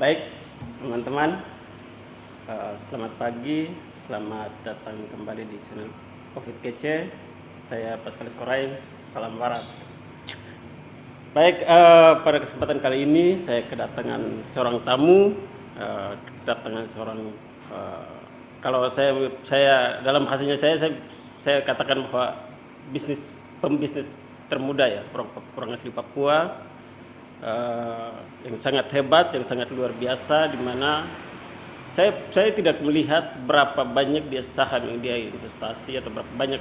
Baik, teman-teman, selamat pagi, selamat datang kembali di channel Covid Kece. Saya Pascalis Korai, salam waras. Baik, pada kesempatan kali ini saya kedatangan seorang tamu, kedatangan seorang kalau saya dalam bahasanya saya katakan bahwa pembisnis termuda ya, orang asli Papua, yang sangat hebat, yang sangat luar biasa, di mana saya tidak melihat berapa banyak dia saham yang dia investasi atau berapa banyak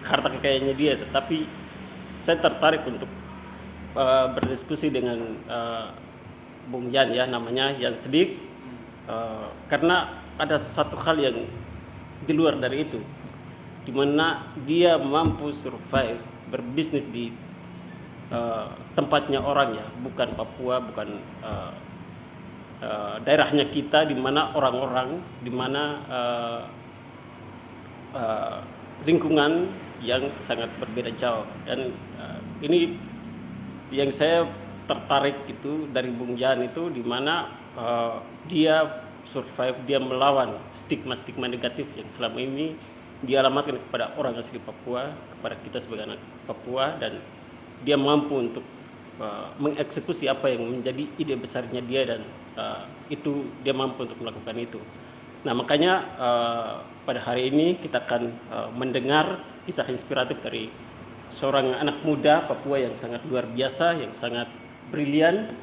harta kekayaannya dia, tetapi saya tertarik untuk berdiskusi dengan Bung Jan ya, namanya Jan Sedik, karena ada satu hal yang di luar dari itu, di mana dia mampu survive berbisnis di tempatnya orang ya, bukan Papua, bukan daerahnya kita, di mana orang-orang, di mana lingkungan yang sangat berbeda jauh. Dan ini yang saya tertarik itu dari Bung Jan itu, di mana dia survive, dia melawan stigma-stigma negatif yang selama ini dialamatkan kepada orang asli Papua, kepada kita sebagai anak Papua, dan dia mampu untuk mengeksekusi apa yang menjadi ide besarnya dia, dan itu dia mampu untuk melakukan itu. Nah, makanya pada hari ini kita akan mendengar kisah inspiratif dari seorang anak muda Papua yang sangat luar biasa, yang sangat brilian.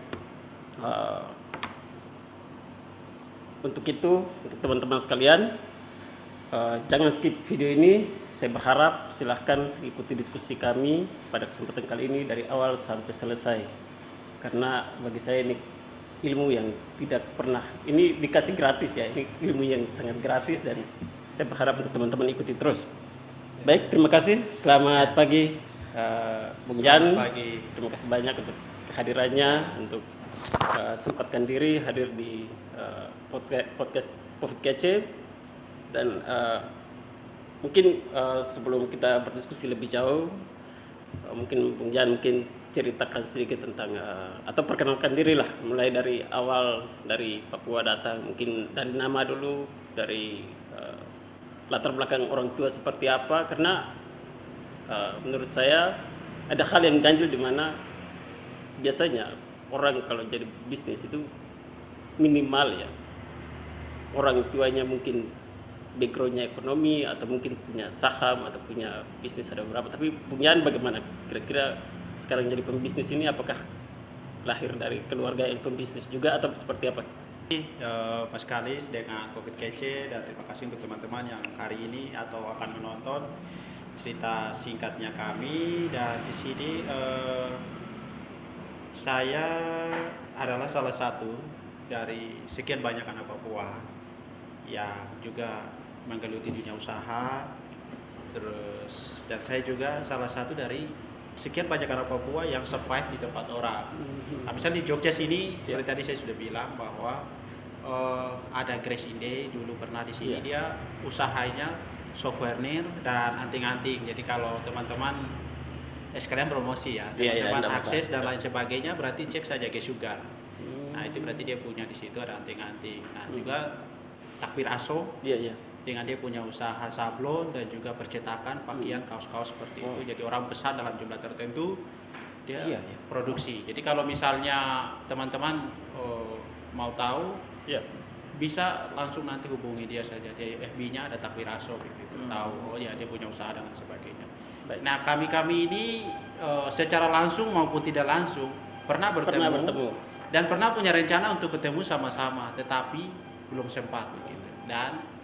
Untuk itu, untuk teman-teman sekalian, jangan skip video ini. Saya berharap silahkan ikuti diskusi kami pada kesempatan kali ini dari awal sampai selesai, karena bagi saya ini ilmu yang tidak pernah, ini dikasih gratis ya, ini ilmu yang sangat gratis, dan saya berharap untuk teman-teman ikuti terus. Baik, terima kasih. Selamat pagi, Bung Jan. Pagi. Terima kasih banyak untuk kehadirannya, untuk sempatkan diri hadir di podcast Covid Kece. Dan mungkin sebelum kita berdiskusi lebih jauh, mungkin Bung Jan mungkin ceritakan sedikit tentang atau perkenalkan diri lah, mulai dari awal, dari Papua datang, mungkin dari nama dulu, dari latar belakang orang tua seperti apa, karena menurut saya ada hal yang ganjil, di mana biasanya orang kalau jadi bisnis itu minimal ya orang tuanya mungkin backgroundnya ekonomi, atau mungkin punya saham atau punya bisnis ada beberapa. Tapi Bung Yan bagaimana kira-kira sekarang jadi pembisnis ini, apakah lahir dari keluarga yang pembisnis juga atau seperti apa? Pascalis dengan Covid Kece, dan terima kasih untuk teman-teman yang hari ini atau akan menonton cerita singkatnya kami. Dan di sini saya adalah salah satu dari sekian banyak anak Papua yang juga menggeluti dunia usaha. Terus, dan saya juga salah satu dari sekian banyak anak Papua yang survive di tempat orang. Nah, misalnya di Jogja sini, seperti tadi saya sudah bilang bahwa ada Grace Inde dulu pernah di sini. Dia usahanya souvenir dan anting-anting. Jadi kalau teman-teman sekalian promosi ya, teman-teman akses dan lain sebagainya, berarti cek saja ke Sugar. Nah, itu berarti dia punya di situ ada anting-anting. Nah, juga Takbir Aso. Dengan dia punya usaha sablon dan juga percetakan pakaian, kaos-kaos seperti itu. Jadi orang besar dalam jumlah tertentu dia produksi. Jadi kalau misalnya teman-teman mau tahu, bisa langsung nanti hubungi dia saja. Di FB-nya ada Takbir Aso gitu. Tahu, oh ya dia punya usaha dan sebagainya. Baik. Nah, kami ini secara langsung maupun tidak langsung pernah bertemu dan pernah punya rencana untuk ketemu sama-sama, tetapi belum sempat begitu. Dan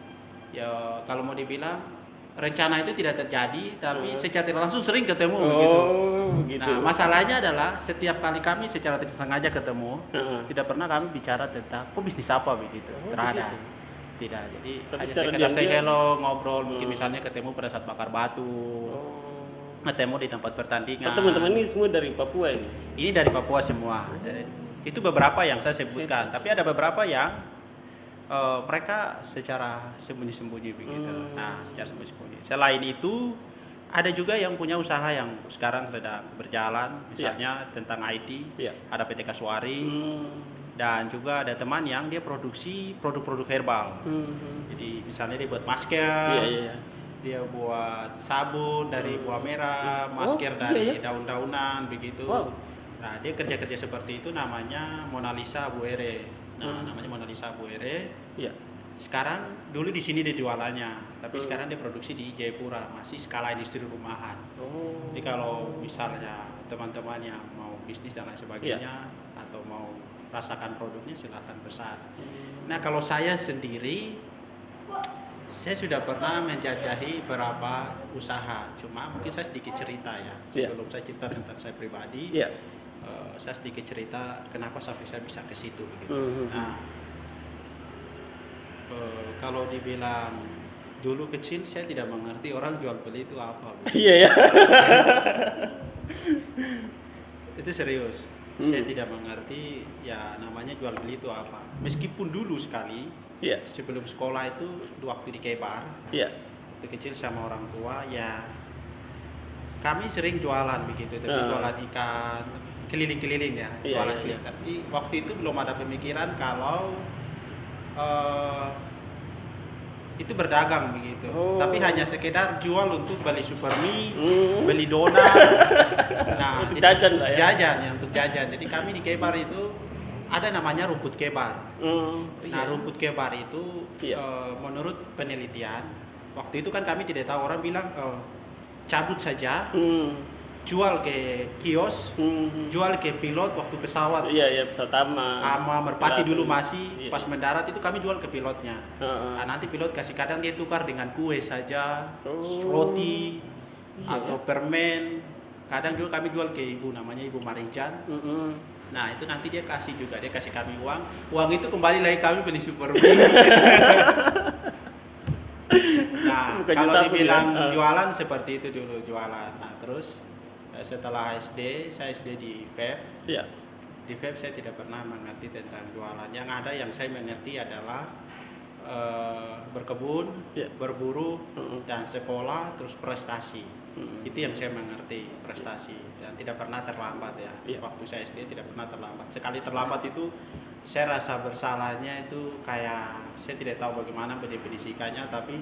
ya kalau mau dibilang rencana itu tidak terjadi, tapi secara tidak langsung sering ketemu begitu. Nah, masalahnya adalah setiap kali kami secara tidak sengaja ketemu, tidak pernah kami bicara tentang bisnis apa begitu. Terhadap tidak. Jadi hanya sekedar say hello, ngobrol, mungkin misalnya ketemu pada saat bakar batu. Ketemu di tempat pertandingan. Teman-teman ini semua dari Papua ini? Ini dari Papua semua. Itu beberapa yang saya sebutkan, tapi ada beberapa yang mereka secara sembunyi-sembunyi begitu. Nah, secara sembunyi-sembunyi. Selain itu, ada juga yang punya usaha yang sekarang sedang berjalan, misalnya tentang IT. Ada PT Kasuari, Dan juga ada teman yang dia produksi produk-produk herbal. Jadi misalnya dia buat masker, Iya, iya. dia buat sabun dari buah merah, masker iya, dari iya. daun-daunan begitu. Wow. Nah, dia kerja-kerja seperti itu namanya Mona Lisa Buere. Nah, namanya Mona Lisa Buere. Iya. Sekarang dulu di sini dia jualannya, tapi sekarang dia produksi di Jayapura, masih skala industri rumahan. Oh. Jadi kalau misalnya teman-teman yang mau bisnis dan lain sebagainya atau mau rasakan produknya silahkan pesan. Nah, kalau saya sendiri, saya sudah pernah menjajahi beberapa usaha, cuma mungkin saya sedikit cerita ya. Sebelum saya cerita tentang saya pribadi, saya sedikit cerita kenapa sampai saya bisa ke situ begitu. Nah, kalau dibilang dulu kecil saya tidak mengerti orang jual beli itu apa. Iya, ya. Itu serius. Saya tidak mengerti ya namanya jual beli itu apa. Meskipun dulu sekali, sebelum sekolah itu waktu di Kebar, waktu kecil sama orang tua ya kami sering jualan begitu, tapi jualan ikan keliling-keliling ya, jualan keliling. Tapi waktu itu belum ada pemikiran kalau itu berdagang begitu, tapi hanya sekedar jual untuk beli supermie, beli donat, nah untuk jajan lah ya. Jajan ya, untuk jajan. Jadi kami di Kebar itu ada namanya rumput Kebar. Nah, rumput Kebar itu menurut penelitian waktu itu kan kami tidak tahu, orang bilang cabut saja, jual ke kios, jual ke pilot waktu pesawat. Iya, pesawat ama Merpati dulu masih pas mendarat itu kami jual ke pilotnya. Nah, nanti pilot kasih, kadang dia tukar dengan kue saja, roti atau permen. Kadang juga kami jual ke ibu, namanya Ibu Marijan. Nah, itu nanti dia kasih juga, dia kasih kami uang. Uang itu kembali lagi kami beli supermie. Nah, kalau dibilang jualan seperti itu dulu jualan. Nah, terus setelah SD, saya SD di FEV. Di FEV saya tidak pernah mengerti tentang jualan. Yang ada yang saya mengerti adalah berkebun, berburu, dan sekolah, terus prestasi. Itu yang saya mengerti, prestasi. Dan tidak pernah terlambat ya. Waktu saya SD tidak pernah terlambat. Sekali terlambat itu saya rasa bersalahnya itu kayak saya tidak tahu bagaimana mendefinisikannya, tapi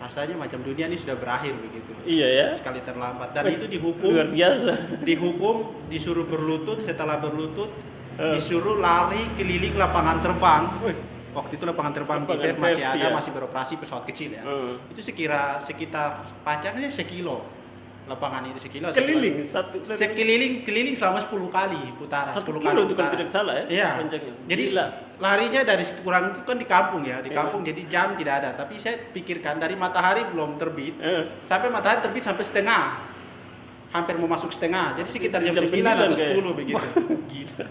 rasanya macam dunia ini sudah berakhir begitu. Iya ya. Sekali terlambat, dan itu dihukum. Luar biasa. Dihukum, disuruh berlutut, setelah berlutut disuruh lari keliling lapangan terbang. Waktu itu lapangan terbang di FEV masih ada, masih beroperasi pesawat kecil ya. Itu sekitar panjangnya sekilo. Lapangan itu sekilo. Keliling keliling selama 10 kali putaran. 1 kilo itu kan tidak salah ya. Iya. Panjangnya. Jadi larinya dari kurang itu kan di kampung ya, di kampung jadi jam tidak ada. Tapi saya pikirkan dari matahari belum terbit sampai matahari terbit sampai setengah, hampir mau masuk setengah. Jadi sekitar jam 9 atau 10 begitu. Gila.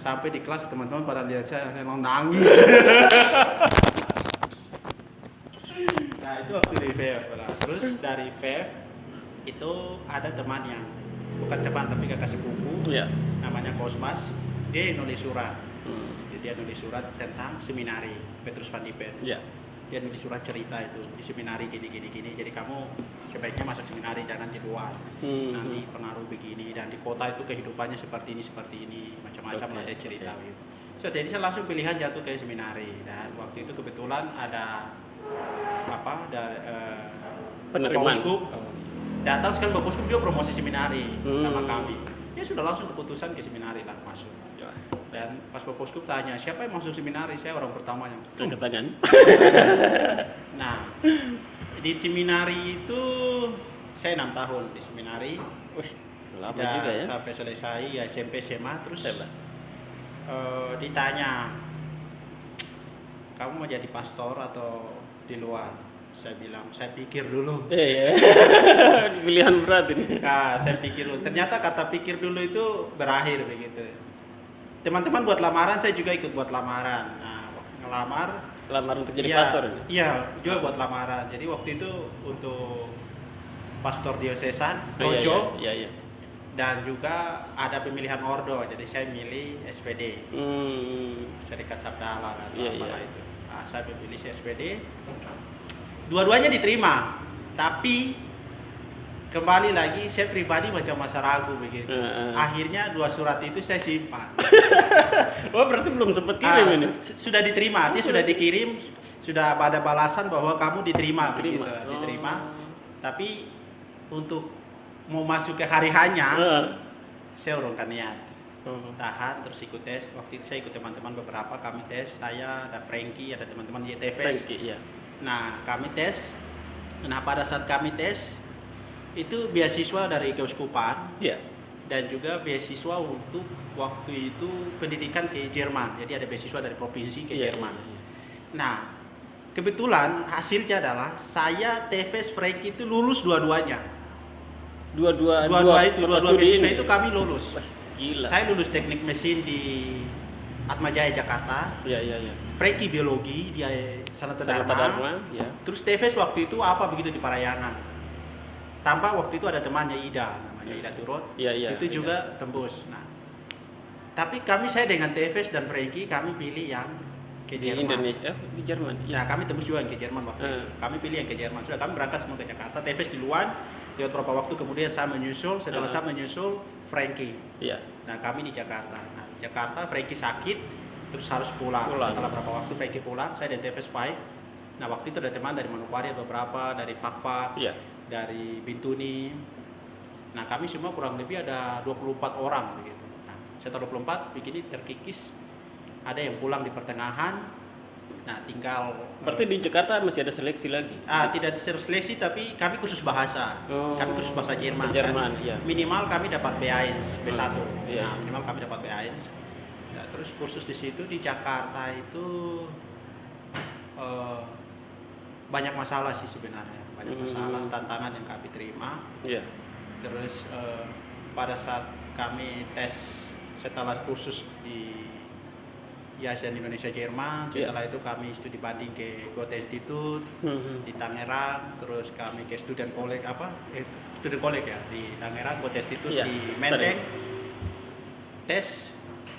Sampai di kelas teman-teman pada lihat saya memang nangis. Nah, itu waktu di FEV. Terus dari FEV itu ada teman yang bukan teman tapi kakak sepupu, namanya Kosmas. Dia nulis surat. Jadi dia nulis surat tentang seminari Petrus Van Diepen. Dia nulis surat cerita itu di seminari gini. Jadi kamu sebaiknya masuk seminari, jangan di luar. Nanti pengaruh begini, dan di kota itu kehidupannya seperti ini, macam-macam ada cerita gitu. Jadi saya langsung pilihan jatuh ke seminari, dan waktu itu kebetulan ada penerimaan. Datang sekali Bapak Uskup, dia promosi seminari sama kami. Ya sudah langsung keputusan ke seminari lah masuk. Dan pas Bapak Uskup tanya, siapa yang masuk seminari? Saya orang pertama yang angkat tangan. Nah, di seminari itu saya 6 tahun di seminari. Lama juga ya. Sampai selesai ya SMP SMA. Terus ditanya, kamu mau jadi pastor atau di luar? Saya bilang, saya pikir dulu. Pilihan berat ini. Nah, saya pikir dulu. Ternyata kata pikir dulu itu berakhir begitu. Teman-teman buat lamaran, saya juga ikut buat lamaran. Nah, Lamar untuk jadi pastor ini? Iya, juga buat lamaran. Jadi waktu itu untuk pastor diosesan, Projo. Iya. Dan juga ada pemilihan ordo. Jadi saya milih SPD. Serikat Sabda Allah atau apalah itu. Nah, saya pilih SPD. Dua-duanya diterima. Tapi kembali lagi saya pribadi macam masa ragu begitu. Heeh. Akhirnya 2 surat itu saya simpan. Oh, berarti belum sempat kirim ini. Sudah diterima, artinya sudah dikirim, sudah ada balasan bahwa kamu diterima, Diterima. begitu, diterima. Oh. Tapi untuk mau masuk ke hari hanya, Heeh. saya urungkan niat. Oh. Tahan, terus ikut tes. Waktu itu saya ikut teman-teman beberapa, kami tes. Saya, ada Frankie, ada teman-teman YTVS. Frankie, ya. Nah, kami tes. Nah, pada saat kami tes, itu beasiswa dari Keuskupan Iya. dan juga beasiswa untuk waktu itu pendidikan ke Jerman. Jadi ada beasiswa dari provinsi ke Iya, Jerman. iya, iya. Nah, kebetulan hasilnya adalah saya TVS Frankie itu lulus dua-duanya. Dua Dua-dua beasiswa ini. itu kami lulus. Wah, gila. Saya lulus teknik mesin di Atmajaya Jakarta. Iya, iya, iya. Frankie biologi di Sanata Sanata Dharma. Dharma, ya. Terus TVS waktu itu apa begitu di Parayangan. Tambah waktu itu ada temannya Ida, namanya Ida Turut. Iya, iya. Itu Ida. juga tembus. Nah, tapi saya dengan TVS dan Frankie kami pilih yang ke Di Jerman. Indonesia, di Jerman. Nah, Iya. kami tembus juga yang ke Jerman waktu itu. Kami pilih yang ke Jerman. Sudah kami berangkat semua ke Jakarta. TVS duluan. Lewat beberapa waktu kemudian saya menyusul. Setelah saya menyusul Frankie. Iya. Nah, kami di Jakarta. Nah, di Jakarta Frankie sakit, terus harus pulang. Setelah berapa waktu Frankie pulang, saya dan TVS fight. Nah, waktu itu ada teman dari Manokwari beberapa, dari Fakfak, Iya. dari Bintuni. Nah, kami semua kurang lebih ada 24 orang begitu. Nah, setelah 24 begini terkikis, ada yang pulang di pertengahan. Nah, tinggal Berarti di Jakarta masih ada seleksi lagi. tidak seleksi, tapi kami khusus bahasa. Oh, Kami khusus bahasa Jerman. bahasa Jerman, kan? iya. Minimal kami dapat B1, B1. Iya. Nah, minimal kami dapat B1. Nah, terus kursus di situ di Jakarta itu banyak masalah sih sebenarnya. Banyak masalah, tantangan yang kami terima. Iya. Terus pada saat kami tes setelah kursus di ASEAN Indonesia Jerman, setelah itu kami studi banding ke Goethe Institute di Tangerang, terus kami ke student college student college ya di Tangerang, Goethe Institute di Menteng. Tes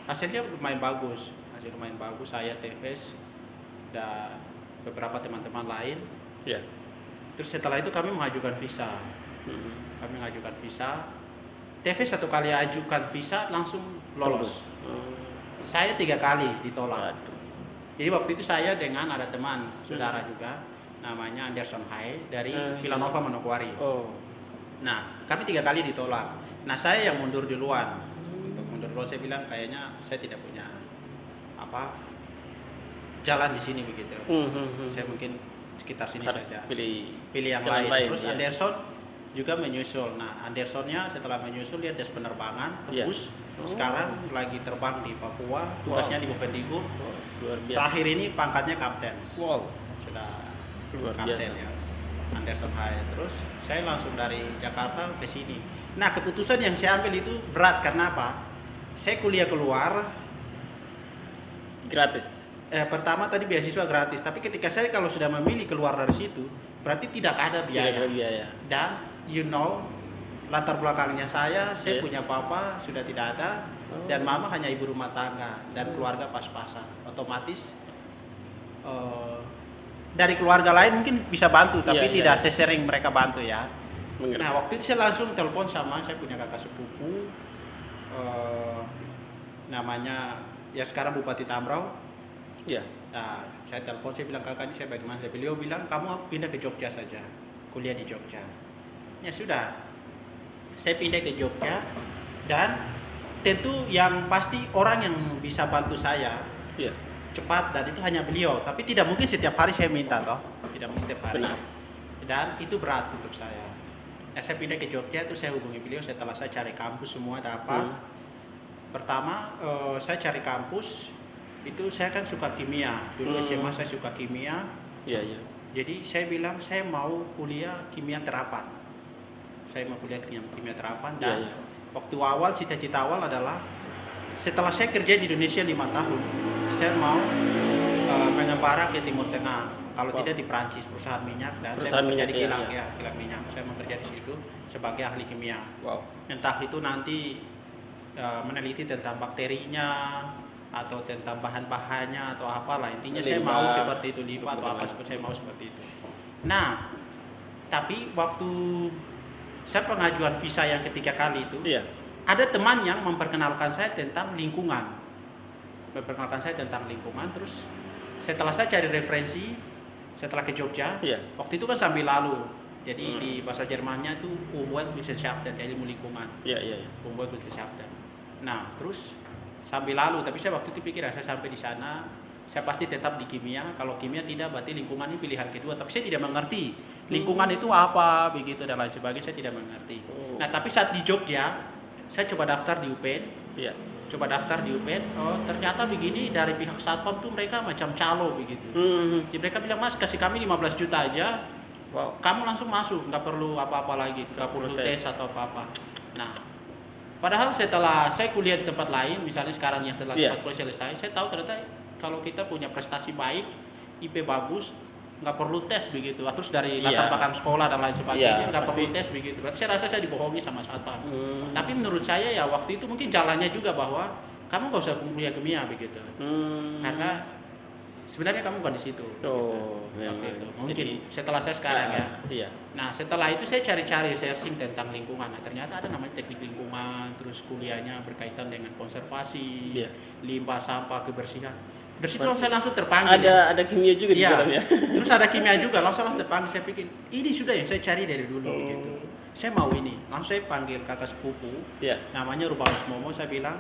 hasilnya lumayan bagus, saya TVS dan beberapa teman-teman lain. Iya. Terus setelah itu kami mengajukan visa. TVS 1 kali ajukan visa langsung lolos. Saya 3 kali ditolak. Waduh. Jadi waktu itu saya dengan ada teman saudara juga, namanya Anderson Hai dari Villanova Manokwari. Oh. Nah, kami 3 kali ditolak. Nah, saya yang mundur duluan. Untuk mundur duluan saya bilang kayaknya saya tidak punya jalan di sini begitu. Saya mungkin sekitar sini Harus saja. pilih yang jalan lain. Terus iya. Anderson juga menyusul. Nah, Andersonnya setelah menyusul dia tes penerbangan, tembus. Sekarang lagi terbang di Papua, tugasnya di Bovendigul. Luar biasa. Terakhir ini pangkatnya kapten. Wow. Sudah Luar kapten biasa. ya. Anderson Hai. Terus saya langsung dari Jakarta ke sini. Nah, keputusan yang saya ambil itu berat karena apa? Saya kuliah keluar. Gratis. Pertama tadi beasiswa gratis, tapi ketika saya kalau sudah memilih keluar dari situ, berarti tidak ada biaya. Tidak ada biaya. Dan latar belakangnya saya punya papa sudah tidak ada, dan mama hanya ibu rumah tangga dan keluarga pas-pasan. Otomatis dari keluarga lain mungkin bisa bantu, tapi tidak sesering mereka bantu ya. Mengerti. Nah, waktu itu saya langsung telepon sama saya punya kakak sepupu, namanya ya sekarang Bupati Tambrau. Iya. Nah, saya telepon, saya bilang kakak ini saya bagaimana? Beliau bilang kamu pindah ke Jogja saja, kuliah di Jogja. Ya sudah, saya pindah ke Jogja dan tentu yang pasti orang yang bisa bantu saya cepat dan itu hanya beliau. Tapi tidak mungkin setiap hari saya minta toh, tidak mungkin setiap hari. Benar. Dan itu berat untuk saya. Nah, saya pindah ke Jogja itu saya hubungi beliau setelah saya cari kampus semua ada apa. Pertama saya cari kampus. Itu saya kan suka kimia, dulu SMA saya suka kimia. Iya, iya. Jadi saya bilang saya mau kuliah kimia terapan. Saya mau kuliah kimia terapan dan waktu awal cita-cita awal adalah setelah saya kerja di Indonesia 5 tahun, saya mau mengembara ke Timur Tengah. Kalau tidak di Prancis, perusahaan minyak dan saya mau kerja di kilang kilang minyak. Saya mau kerja di situ sebagai ahli kimia. Wow. Entah itu nanti meneliti tentang bakterinya atau tentang bahan-bahannya atau apalah, intinya saya mau seperti itu, limbah atau apa seperti saya mau seperti itu. Nah, tapi waktu saya pengajuan visa yang ketiga kali itu, Iya. ada teman yang memperkenalkan saya tentang lingkungan. Terus setelah saya cari referensi, setelah ke Jogja, Iya. waktu itu kan sambil lalu. Jadi di bahasa Jermannya itu Umweltwissenschaften, jadi ilmu lingkungan. Iya, iya, iya. Umweltwissenschaften. Nah, terus sambil lalu, tapi saya waktu itu pikir saya sampai di sana, saya pasti tetap di kimia. Kalau kimia tidak, berarti lingkungan ini pilihan kedua. Tapi saya tidak mengerti lingkungan itu apa, begitu dan lain sebagainya. Saya tidak mengerti. Nah, tapi saat di Jogja, saya coba daftar di UPN. Iya. Oh ternyata begini, dari pihak Satpam tuh mereka macam calo begitu. Jadi mereka bilang, Mas kasih kami 15 juta aja, Wow. kamu langsung masuk, nggak perlu apa-apa lagi, nggak perlu tes atau apa-apa. Nah, padahal setelah saya kuliah di tempat lain, misalnya sekarang yang setelah tempat kuliah selesai, saya tahu ternyata kalau kita punya prestasi baik, IP bagus, nggak perlu tes begitu. Terus dari latar belakang sekolah dan lain sebagainya, nggak perlu tes begitu. Berarti saya rasa saya dibohongi sama Satpam. Tapi menurut saya ya waktu itu mungkin jalannya juga bahwa kamu nggak usah kuliah kimia begitu. Karena sebenarnya kamu bukan di situ. Waktu itu. Mungkin setelah saya sekarang ya. Iya. Nah setelah itu saya cari-cari searching tentang lingkungan. Nah, ternyata ada namanya teknik lingkungan, terus kuliahnya berkaitan dengan konservasi, limbah, sampah, kebersihan. Dari situ saya langsung terpanggil. Ada kimia juga di dalamnya. Terus ada kimia juga, langsung terpanggil. Saya pikir ini sudah yang saya cari dari dulu gitu. Saya mau ini. Langsung saya panggil kakak sepupu, namanya Rubanus Momo. Saya bilang,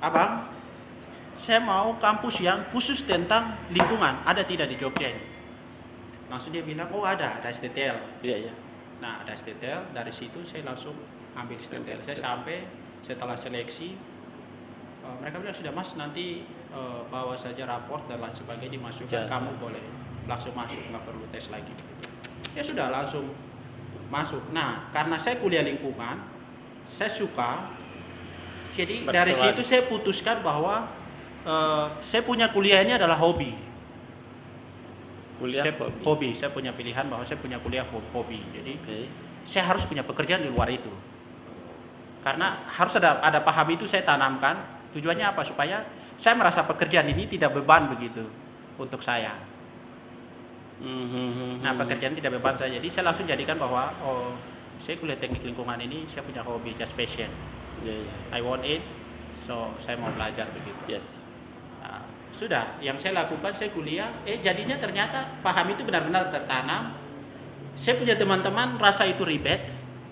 Abang, saya mau kampus yang khusus tentang lingkungan. Ada tidak di Jogja ini? Langsung dia bilang, oh ada STTL. Iya. Nah ada STTL. Dari situ saya langsung ambil STTL. Saya sampai setelah seleksi, mereka bilang sudah Mas nanti bawa saja raport dan lain sebagainya dimasukkan, kamu boleh langsung masuk, nggak perlu tes lagi. Ya sudah langsung masuk. Nah karena saya kuliah lingkungan, saya suka, jadi dari situ saya putuskan bahwa saya punya kuliah ini adalah hobi. Hobi. Saya punya pilihan bahwa saya punya kuliah hobi. Jadi saya harus punya pekerjaan di luar itu. Karena harus ada paham itu saya tanamkan. Tujuannya apa? Supaya saya merasa pekerjaan ini tidak beban begitu untuk saya. Nah pekerjaan tidak beban saya. Jadi saya langsung jadikan bahwa saya kuliah teknik lingkungan ini saya punya hobi, just passion. I want it, so saya mau belajar begitu. Nah, sudah, yang saya lakukan saya kuliah, jadinya ternyata paham itu benar-benar tertanam. Saya punya teman-teman rasa itu ribet,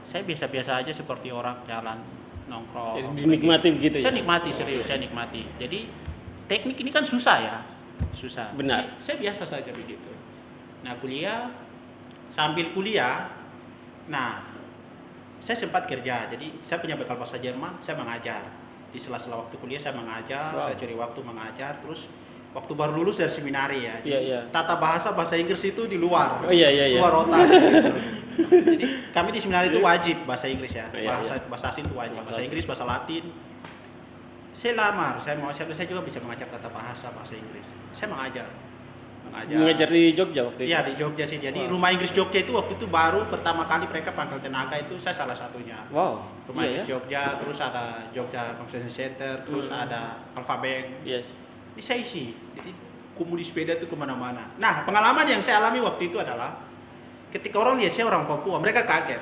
saya biasa-biasa aja seperti orang jalan nongkrong. Jadi dinikmati begitu saya nikmati, serius saya nikmati. Jadi teknik ini kan susah ya, susah. Benar. Jadi, saya biasa saja begitu. Nah kuliah, sambil kuliah, nah saya sempat kerja. Jadi saya punya bekal bahasa Jerman, saya mengajar. Di sela-sela waktu kuliah saya mengajar, saya cari waktu mengajar. Terus waktu baru lulus dari seminari ya, tata bahasa Inggris itu di luar, luar otak. Gitu. Jadi kami di seminari itu wajib bahasa Inggris ya, bahasa asing itu wajib, bahasa Inggris, bahasa Latin. Saya lamar, saya juga bisa mengajar tata bahasa Inggris. Saya mengajar di Jogja waktu itu. Iya di Jogja sih. Jadi rumah Inggris Jogja itu waktu itu baru pertama kali mereka panggil tenaga itu saya salah satunya. Rumah Inggris Jogja, terus ada Jogja Convention Center, terus ada Alpha Bank. Ini saya isi. Jadi kumudi sepeda itu kemana-mana. Nah pengalaman yang saya alami waktu itu adalah ketika orang lihat saya orang Papua, mereka kaget.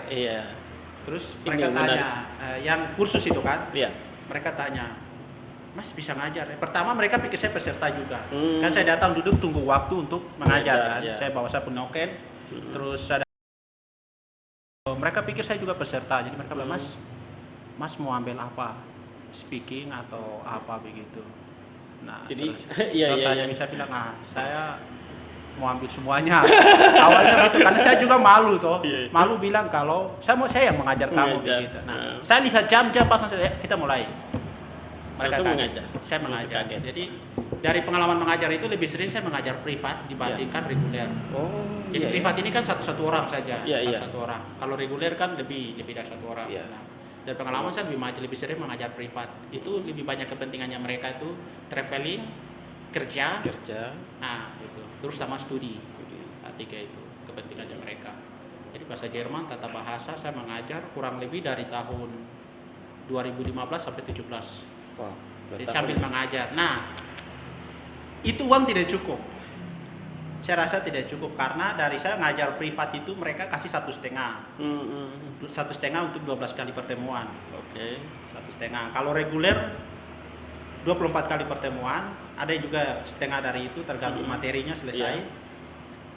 Terus mereka tanya, yang kursus itu kan, mereka tanya, Mas bisa ngajar? Pertama mereka pikir saya peserta juga, kan saya datang duduk tunggu waktu untuk mengajar kan, saya bawa saya penoken, terus ada, mereka pikir saya juga peserta, jadi mereka bilang, Mas mau ambil apa? Speaking atau apa begitu? Nah, jadi saya bilang, saya mau ambil semuanya. Awalnya gitu, karena saya juga malu toh. Malu bilang kalau saya yang mengajar kamu gitu. Nah, saya lihat jam-jam pas kita mulai. Mereka mengajar. Saya mengajar. Jadi dari pengalaman mengajar itu lebih sering saya mengajar privat dibandingkan reguler. Jadi privat ini kan satu orang saja, satu orang. Kalau reguler kan lebih dari satu orang. Nah, dan pengalaman saya lebih sering mengajar privat. Itu lebih banyak kepentingannya mereka itu traveling, kerja. Nah, itu. Terus sama studi. Nah, 3 itu kepentingannya mereka. Jadi bahasa Jerman, tata bahasa saya mengajar kurang lebih dari tahun 2015 sampai 17. Jadi sambil mengajar. Nah, itu uang tidak cukup. Saya rasa tidak cukup karena dari saya ngajar privat itu mereka kasih 1,5. 1,5 untuk 12 kali pertemuan. Oke. 1,5. Kalau reguler 24 kali pertemuan, ada juga setengah dari itu tergantung materinya selesai.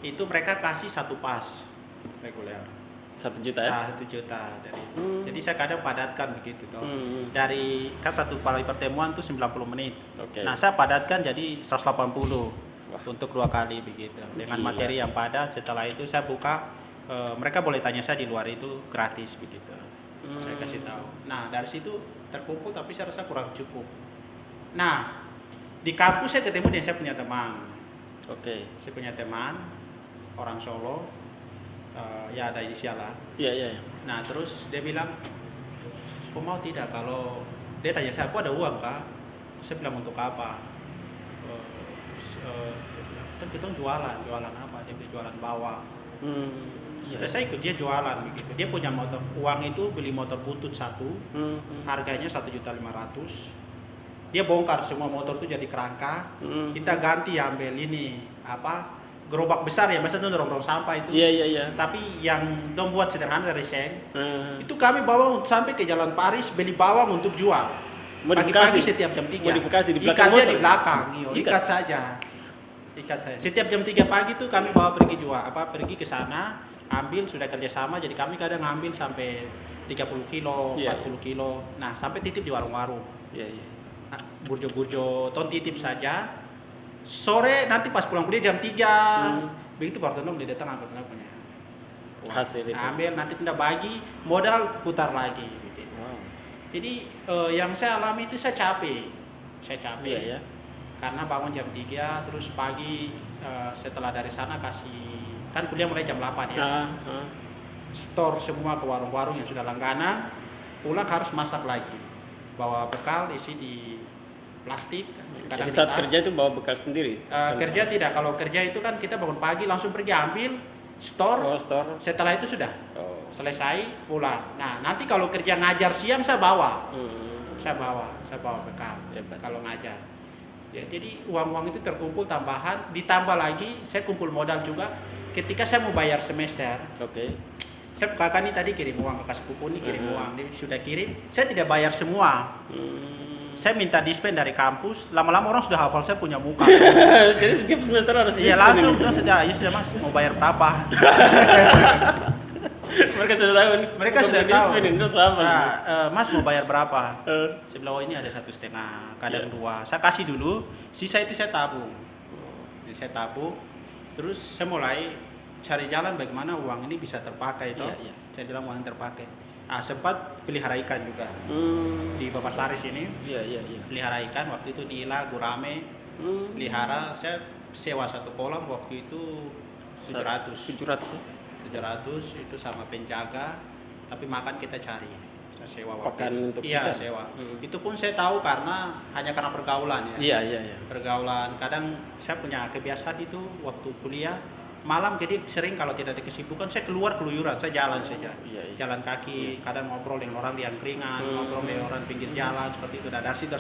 Itu mereka kasih 1 pas reguler. 1 juta ya? Nah, 1 juta dari itu. Jadi saya kadang padatkan begitu toh. Hmm. Dari kan 1 kali pertemuan tuh 90 menit. Oke. Nah, saya padatkan jadi 180 untuk 2 kali begitu. Dengan Gila. materi yang padat, setelah itu saya buka mereka boleh tanya saya di luar itu gratis begitu. Saya kasih tahu. Nah, dari situ terkumpul tapi saya rasa kurang cukup. Nah, di kampus saya ketemu dengan saya punya teman. Oke. Saya punya teman orang Solo. Ya ada inisial lah. Iya, iya. Nah, terus dia bilang, "Kau mau tidak kalau..." Dia tanya saya, "Aku ada uang, Kak." Saya bilang, "Untuk apa?" Kan kita jualan apa? Dia bilang jualan bawang. Iya. Saya ikut dia jualan begitu. Dia punya motor, uang itu beli motor butut 1, harganya 1.500.000. Dia bongkar semua motor itu jadi kerangka. Kita ganti ambil ini apa? Gerobak besar ya, masa itu dorong sampah itu. Iya. Tapi yang dong buat sederhana dari seng. Hmm. Itu kami bawa sampai ke Jalan Paris beli bawang untuk jual. Pagi-pagi setiap jam 3. Modifikasi di belakang Ikatnya motor. di belakang, Ikat. ikat saja. Ikat saya. Setiap jam 3 pagi tuh kami bawa pergi jual, pergi ke sana, ambil sudah kerjasama. Jadi kami kadang ngambil sampai 30 kilo, 40 kilo. Nah, sampai titip di warung-warung. Iya. Nah, burjo-burjo, ton titip saja. Sore nanti pas pulang kuliah jam 3. Begitu baru tolong dia datang ambil punya. Hasil itu. Ambil nanti tidak bagi, modal putar lagi. Gitu. Wow. Jadi yang saya alami itu saya capek. Iya, ya. Karena bangun jam 3, terus pagi setelah dari sana kan kuliah mulai jam 8 ya. Store semua ke warung-warung yang sudah langganan, pulang harus masak lagi. Bawa bekal isi di plastik. Jadi saat kerja itu bawa bekal sendiri? Kerja tidak, kalau kerja itu kan kita bangun pagi langsung pergi ambil, store. Setelah itu sudah selesai pulang. Nah, nanti kalau kerja ngajar siang saya bawa. Saya bawa bekal kalau ngajar. Ya, jadi uang-uang itu terkumpul tambahan, ditambah lagi saya kumpul modal juga ketika saya mau bayar semester. Oke. Saya kakak ini tadi kirim uang, kakak sepupu ini kirim uang, dia sudah kirim. Saya tidak bayar semua. Saya minta dispen dari kampus, lama-lama orang sudah hafal saya punya muka. Jadi setiap semester harus Iya langsung, ya sudah Mas, mau bayar berapa? Mereka sudah tahu. Mereka sudah tahu. Nah, Mas mau bayar berapa? Saya bilang, oh ini ada 1,5, kadang 2. Saya kasih dulu, sisa itu saya tabung. Jadi saya tabung, terus saya mulai cari jalan bagaimana uang ini bisa terpakai. Iya. Saya bilang uang terpakai. Sempat pelihara ikan juga di Bapak Laris ini. Iya. Pelihara ikan waktu itu di Ila, Gurame. Pelihara, saya sewa 1 kolam waktu itu 700 itu sama penjaga, tapi makan kita cari. Saya sewa waktu Pakan itu. untuk Iya, ikan? sewa. Itu pun saya tahu hanya karena pergaulan ya. Iya. Pergaulan. Kadang saya punya kebiasaan itu waktu kuliah malam, jadi sering kalau tidak ada kesibukan saya keluar keluyuran, saya jalan saja. Iya. Jalan kaki, kadang ngobrol dengan orang di angkringan, ngobrol dengan orang pinggir jalan seperti itu. Dan dari situ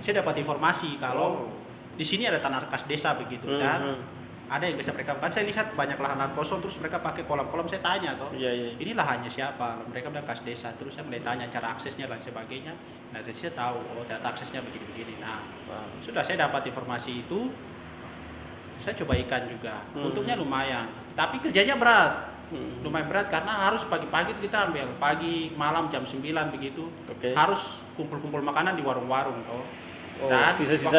saya dapat informasi kalau di sini ada tanah kas desa begitu dan ada yang bisa mereka, kan saya lihat banyak lahan kosong, terus mereka pakai kolam-kolam. Saya tanya Iya. ini lahannya siapa? Mereka bilang kas desa. Terus saya mulai tanya cara aksesnya dan sebagainya. Nah dari saya tahu data aksesnya begini-begini. Nah sudah saya dapat informasi itu, saya coba ikan juga. Untungnya lumayan, tapi kerjanya berat. Lumayan berat karena harus pagi-pagi kita ambil, pagi malam jam 9 begitu. Harus kumpul-kumpul makanan di warung-warung dan sisa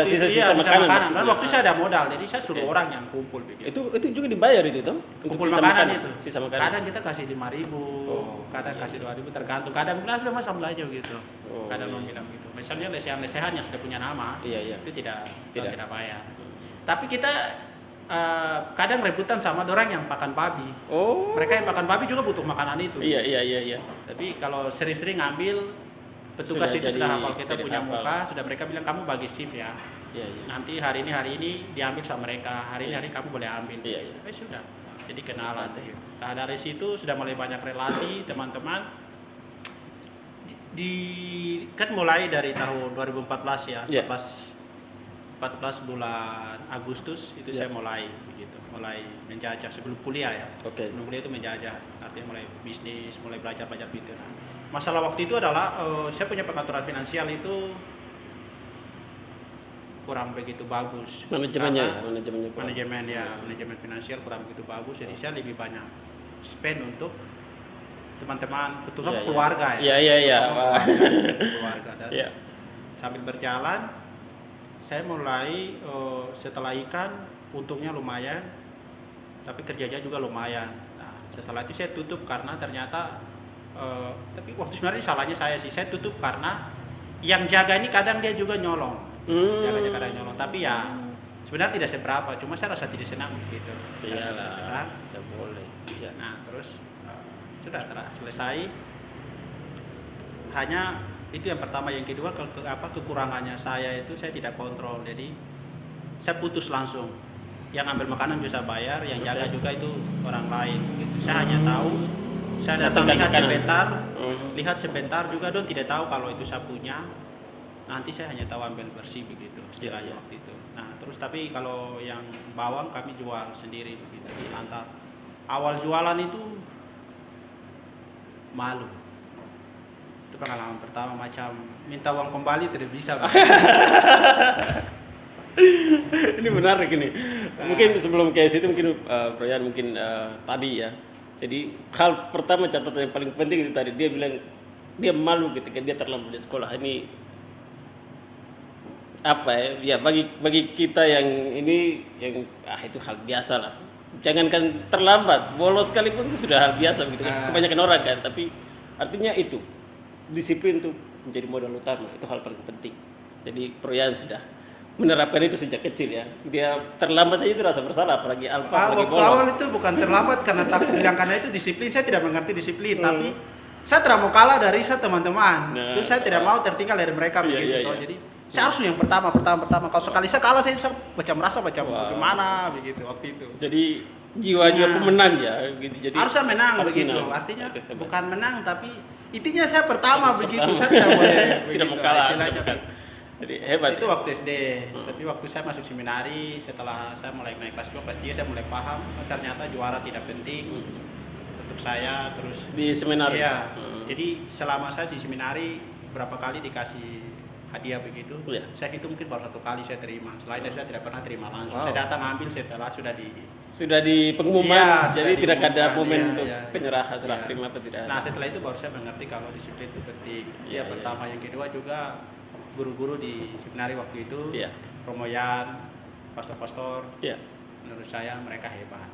makanan. Dan waktu saya ada modal, jadi saya suruh orang yang kumpul begitu. Itu juga dibayar itu toh? Kumpul makanan itu. Sisa makanan. Kadang kita kasih 5.000, kadang kasih 2.000 tergantung. Kadang bilang sudah Mas ambil aja gitu. Kadang orang bilang gitu. Misalnya lesehan-lesehan yang sudah punya nama, itu tidak bayar. Tapi kita kadang rebutan sama orang yang pakan babi. Mereka yang pakan babi juga butuh makanan itu. Iya. Tapi kalau sering-sering ngambil, petugas itu sudah hafal kita punya muka, sudah mereka bilang kamu bagi shift ya. Iya. Nanti hari ini diambil sama mereka, hari ini kamu boleh ambil. Iya. Sudah. Jadi kenalan. Nah dari situ sudah mulai banyak relasi teman-teman. Kan mulai dari tahun 2014 ya. 14 bulan Agustus itu Ya. saya mulai begitu, mulai menjajah sebelum kuliah ya. Oke. Sebelum kuliah itu menjajah, artinya mulai bisnis, mulai belajar gitu. Nah, masalah waktu itu adalah saya punya pengaturan finansial itu kurang begitu bagus. Manajemennya ya, Karena manajemennya kurang. manajemen finansial kurang begitu bagus. Jadi saya lebih banyak spend untuk teman-teman, kebetulan Iya, iya. keluarga ya. Iya, iya, iya. Terutama keluarga dan Iya. sambil berjalan saya mulai setelah ikan untungnya lumayan, tapi kerjanya juga lumayan. Nah, setelah itu saya tutup karena ternyata tapi waktu sebenarnya salahnya saya sih, saya tutup karena yang jaga ini kadang dia juga nyolong. Jaga kadang nyolong, tapi ya sebenarnya tidak seberapa, cuma saya rasa tidak senang gitu. Saya rasa tidak senang. Iyalah, tidak boleh. Iya. Nah, terus sudah selesai. Hanya itu yang pertama, yang kedua kekurangannya saya itu saya tidak kontrol. Jadi saya putus langsung. Yang ambil makanan bisa bayar, yang jaga juga itu orang lain gitu. Saya hanya tahu, saya datang lihat sebentar, lihat sebentar juga dong, tidak tahu kalau itu saya punya. Nanti saya hanya tahu ambil bersih begitu istilahnya waktu itu. Nah, terus tapi kalau yang bawang kami jual sendiri begitu di lantar. Awal jualan itu malu. Itu pengalaman pertama, macam minta uang kembali tidak bisa. Ini menarik ini. Mungkin sebelum ke situ mungkin Brian mungkin tadi ya. Jadi hal pertama, catatan yang paling penting itu tadi dia bilang dia malu ketika dia terlambat di sekolah. Ini apa ya? Ya bagi kita yang ini yang itu hal biasa lah. Jangankan terlambat, bolos sekalipun itu sudah hal biasa begitu kan. Kebanyakan orang kan, tapi artinya itu disiplin tuh menjadi modal utama, itu hal paling penting. Jadi Proyan sudah menerapkan itu sejak kecil ya. Dia terlambat saja itu rasa bersalah, apalagi Alfa, apalagi Waktu bolos. awal itu bukan terlambat karena takut bilang, karena itu disiplin, saya tidak mengerti disiplin, tapi saya tidak mau kalah dari teman-teman. Nah, Terus saya tidak mau tertinggal dari mereka iya, begitu. iya, Toh. iya. Jadi saya harus yang pertama. Kalau sekali saya kalah, saya merasa bagaimana begitu waktu itu. Jadi jiwa-jiwa pemenang ya gitu. Jadi Harusnya menang harus begitu. menang. Artinya Oke, hebat. bukan menang, tapi intinya saya pertama Harus begitu. pertama. Saya tidak boleh tidak begitu, mau kalah. istilahnya. Tidak mau kalah. Jadi hebat. Itu ya? waktu SD. Tapi waktu saya masuk seminari, setelah saya mulai naik kelas 2, kelas 3, saya mulai paham ternyata juara tidak penting untuk saya. Terus Di seminar. iya. Jadi selama saya di seminari berapa kali dikasih hadiah begitu, Iya. saya itu mungkin baru 1 kali saya terima. Selain itu saya tidak pernah terima langsung. Wow. Saya datang ambil setelah sudah di pengumuman, Iya, jadi sudah tidak ada diumumkan, momen iya, untuk iya. penyerahan serah Iya. terima apa tidak ada. Nah, setelah itu baru saya mengerti kalau disiplin itu penting. Iya, Yang iya. pertama, yang kedua juga guru-guru di seminari waktu itu, Iya. Romoyan, pastor-pastor, Iya. menurut saya mereka hebat.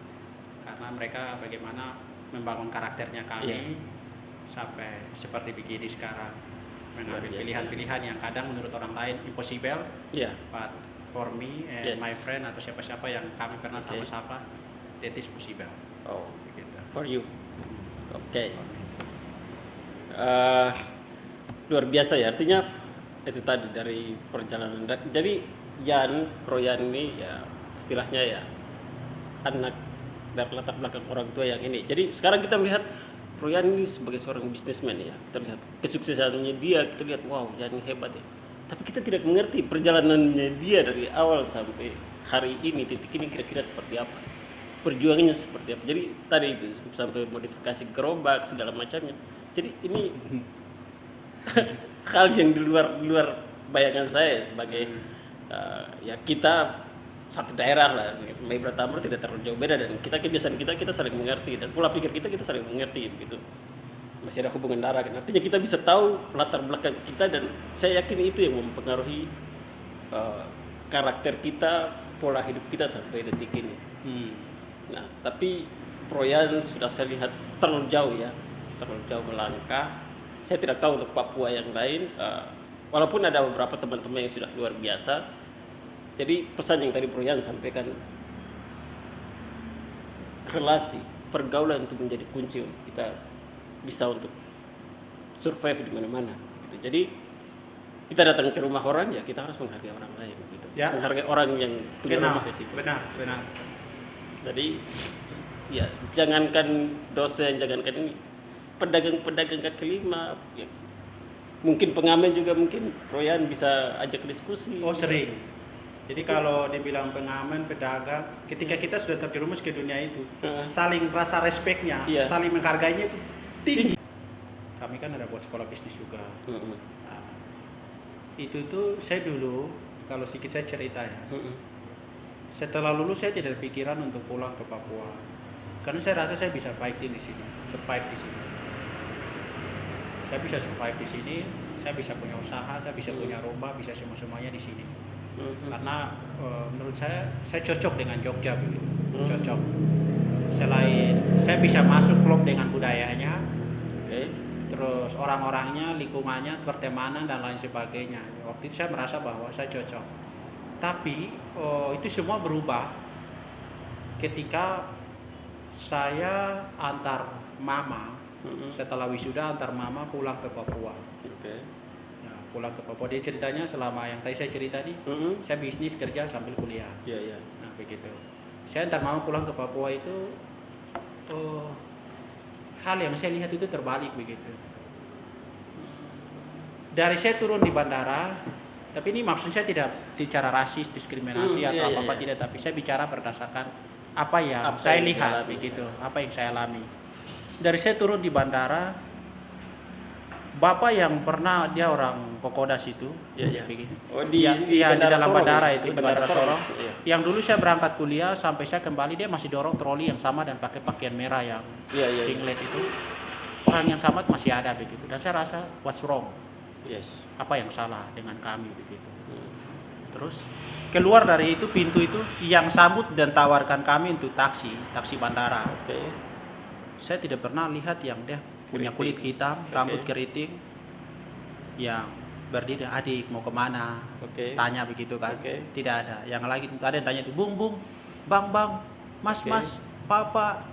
Karena mereka bagaimana membangun karakternya kami Iya. sampai seperti begini sekarang. Mengambil Luar biasa. pilihan-pilihan yang kadang menurut orang lain impossible, Iya. but for me and Yes. my friend atau siapa-siapa yang kami pernah Oke. sama-sama, that is possible. Oh, Begitu. for you. Oke. Luar biasa ya, artinya itu tadi dari perjalanan. Jadi Proyan ini ya istilahnya ya anak dari latar belakang orang tua yang ini. Jadi sekarang kita melihat Proyan ini sebagai seorang bisnismen ya. Kita lihat kesuksesannya dia, kita lihat wow, Jan hebat ya. Tapi kita tidak mengerti perjalanannya dia dari awal sampai hari ini, titik ini kira-kira seperti apa. Perjuangannya seperti apa. Jadi tadi itu sampai modifikasi gerobak segala macamnya. Jadi ini hal yang di luar bayangan saya sebagai ya kita satu daerah lah. Mai Bratamor tidak terlalu jauh beda dan kebiasaan kita saling mengerti dan pola pikir kita saling mengerti begitu. Masih ada hubungan darah kan. Artinya kita bisa tahu latar belakang kita dan saya yakin itu yang mempengaruhi karakter kita, pola hidup kita sampai detik ini. Nah, tapi Proyan sudah saya lihat terlalu jauh ya, terlalu jauh melangkah. Saya tidak tahu untuk Papua yang lain, walaupun ada beberapa teman-teman yang sudah luar biasa. Jadi pesan yang tadi Proyan sampaikan, relasi, pergaulan itu menjadi kunci untuk kita bisa untuk survive di mana-mana. Gitu. Jadi kita datang ke rumah orang ya kita harus menghargai orang lain. Gitu. Ya. Menghargai orang yang punya rumah di situ. Benar. Jadi ya jangankan dosen, jangankan ini pedagang-pedagang kaki lima, ya, mungkin pengamen juga mungkin Proyan bisa ajak diskusi. Oh, sering. Jadi kalau dibilang pengamen, pedagang, ketika kita sudah terjerumus ke dunia itu, saling rasa respeknya, Iya. saling menghargainya itu tinggi. Kami kan ada buat sekolah bisnis juga. Nah, itu tuh saya dulu, kalau sedikit saya cerita ya, setelah lulus saya tidak ada pikiran untuk pulang ke Papua, karena saya rasa saya bisa fighting di sini, survive di sini. Saya bisa survive di sini, saya bisa punya usaha, saya bisa punya rumah, bisa semuanya di sini. Karena menurut saya cocok dengan Jogja begitu, cocok. Selain saya bisa masuk klub dengan budayanya, terus orang-orangnya, lingkungannya, pertemanan dan lain sebagainya. Waktu itu saya merasa bahwa saya cocok. Tapi itu semua berubah ketika saya antar mama setelah wisuda, antar mama pulang ke Papua. Ya, pulang ke Papua, dia ceritanya selama yang tadi saya cerita nih, saya bisnis kerja sambil kuliah. Nah begitu. Saya antar mama pulang ke Papua itu hal yang saya lihat itu terbalik begitu. Dari saya turun di bandara, tapi ini maksud saya tidak bicara rasis, diskriminasi atau apa-apa tidak, tapi saya bicara berdasarkan apa yang saya lihat begitu, apa yang saya alami. Dari saya turun di bandara, bapak yang pernah dia orang Kokodas itu, begini. Di dalam Sorong, bandara ya? itu, Di di bandara Sorong. Iya. Yang dulu saya berangkat kuliah sampai saya kembali dia masih dorong troli yang sama dan pakai pakaian merah yang singlet itu. Orang yang sama masih ada begitu. Dan saya rasa what's wrong? Apa yang salah dengan kami begitu. Terus keluar dari itu pintu itu yang sambut dan tawarkan kami untuk taksi bandara. Saya tidak pernah lihat yang dia punya kulit hitam, rambut keriting, yang berdiri, adik mau kemana? Tanya begitu kan? Tidak ada. Yang lagi ada yang tanya itu, bung, bang, mas, papa.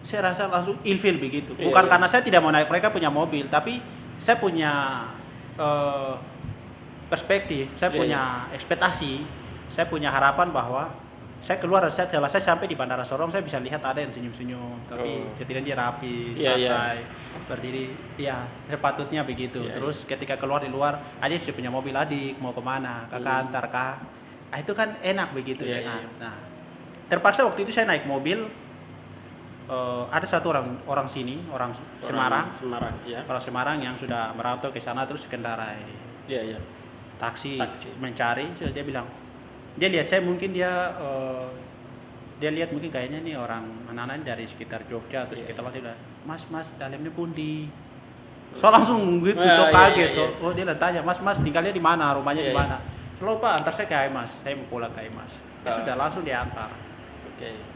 Saya rasa langsung ilfil begitu. Bukan karena saya tidak mau naik, mereka punya mobil, tapi saya punya perspektif, saya punya ekspektasi, saya punya harapan bahwa saya keluar, setelah saya sampai di Bandara Sorong, saya bisa lihat ada yang senyum-senyum, tapi ketika dia rapi, santai, berdiri, ya sepatutnya begitu. Terus ketika keluar di luar, adik sudah punya mobil, adik mau kemana, kakak antar kak, itu kan enak begitu Nah, terpaksa waktu itu saya naik mobil, ada satu orang sini, orang Semarang, orang Semarang yang sudah merantau ke sana terus kendarai taksi mencari, dia bilang, dia lihat saya mungkin dia lihat mungkin kayaknya nih orang anak-anak dari sekitar Jogja atau sekitar dia bilang, mas dalamnya pundi. So langsung gitu kaget tuh. Oh dia tanya, mas tinggalnya di mana, rumahnya di mana? Selalu pak antar saya ke Aimas, saya mau pulang ke Aimas. Ya sudah langsung diantar.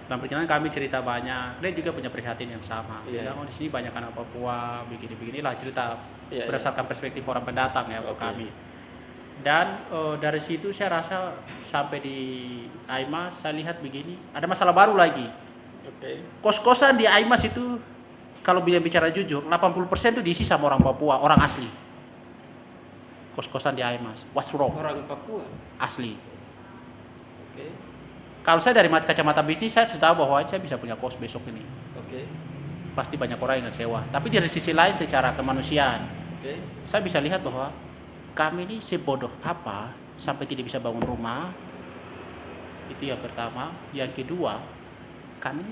Dalam perjalanan kami cerita banyak, dia juga punya prihatin yang sama. Dia bilang, di sini banyak anak Papua, begini-beginilah cerita berdasarkan perspektif orang pendatang ya untuk kami. Dan dari situ saya rasa sampai di Aimas saya lihat begini, ada masalah baru lagi. Kos-kosan di Aimas itu kalau bicara jujur, 80% itu diisi sama orang Papua, orang asli. Kos-kosan di Aimas, what's wrong? Orang Papua asli. Kalau saya dari kacamata bisnis, saya sudah tahu bahwa saya bisa punya kos besok ini. Pasti banyak orang yang sewa. Tapi dari sisi lain secara kemanusiaan, saya bisa lihat bahwa kami ini sebodoh apa sampai tidak bisa bangun rumah. Itu yang pertama. Yang kedua, kami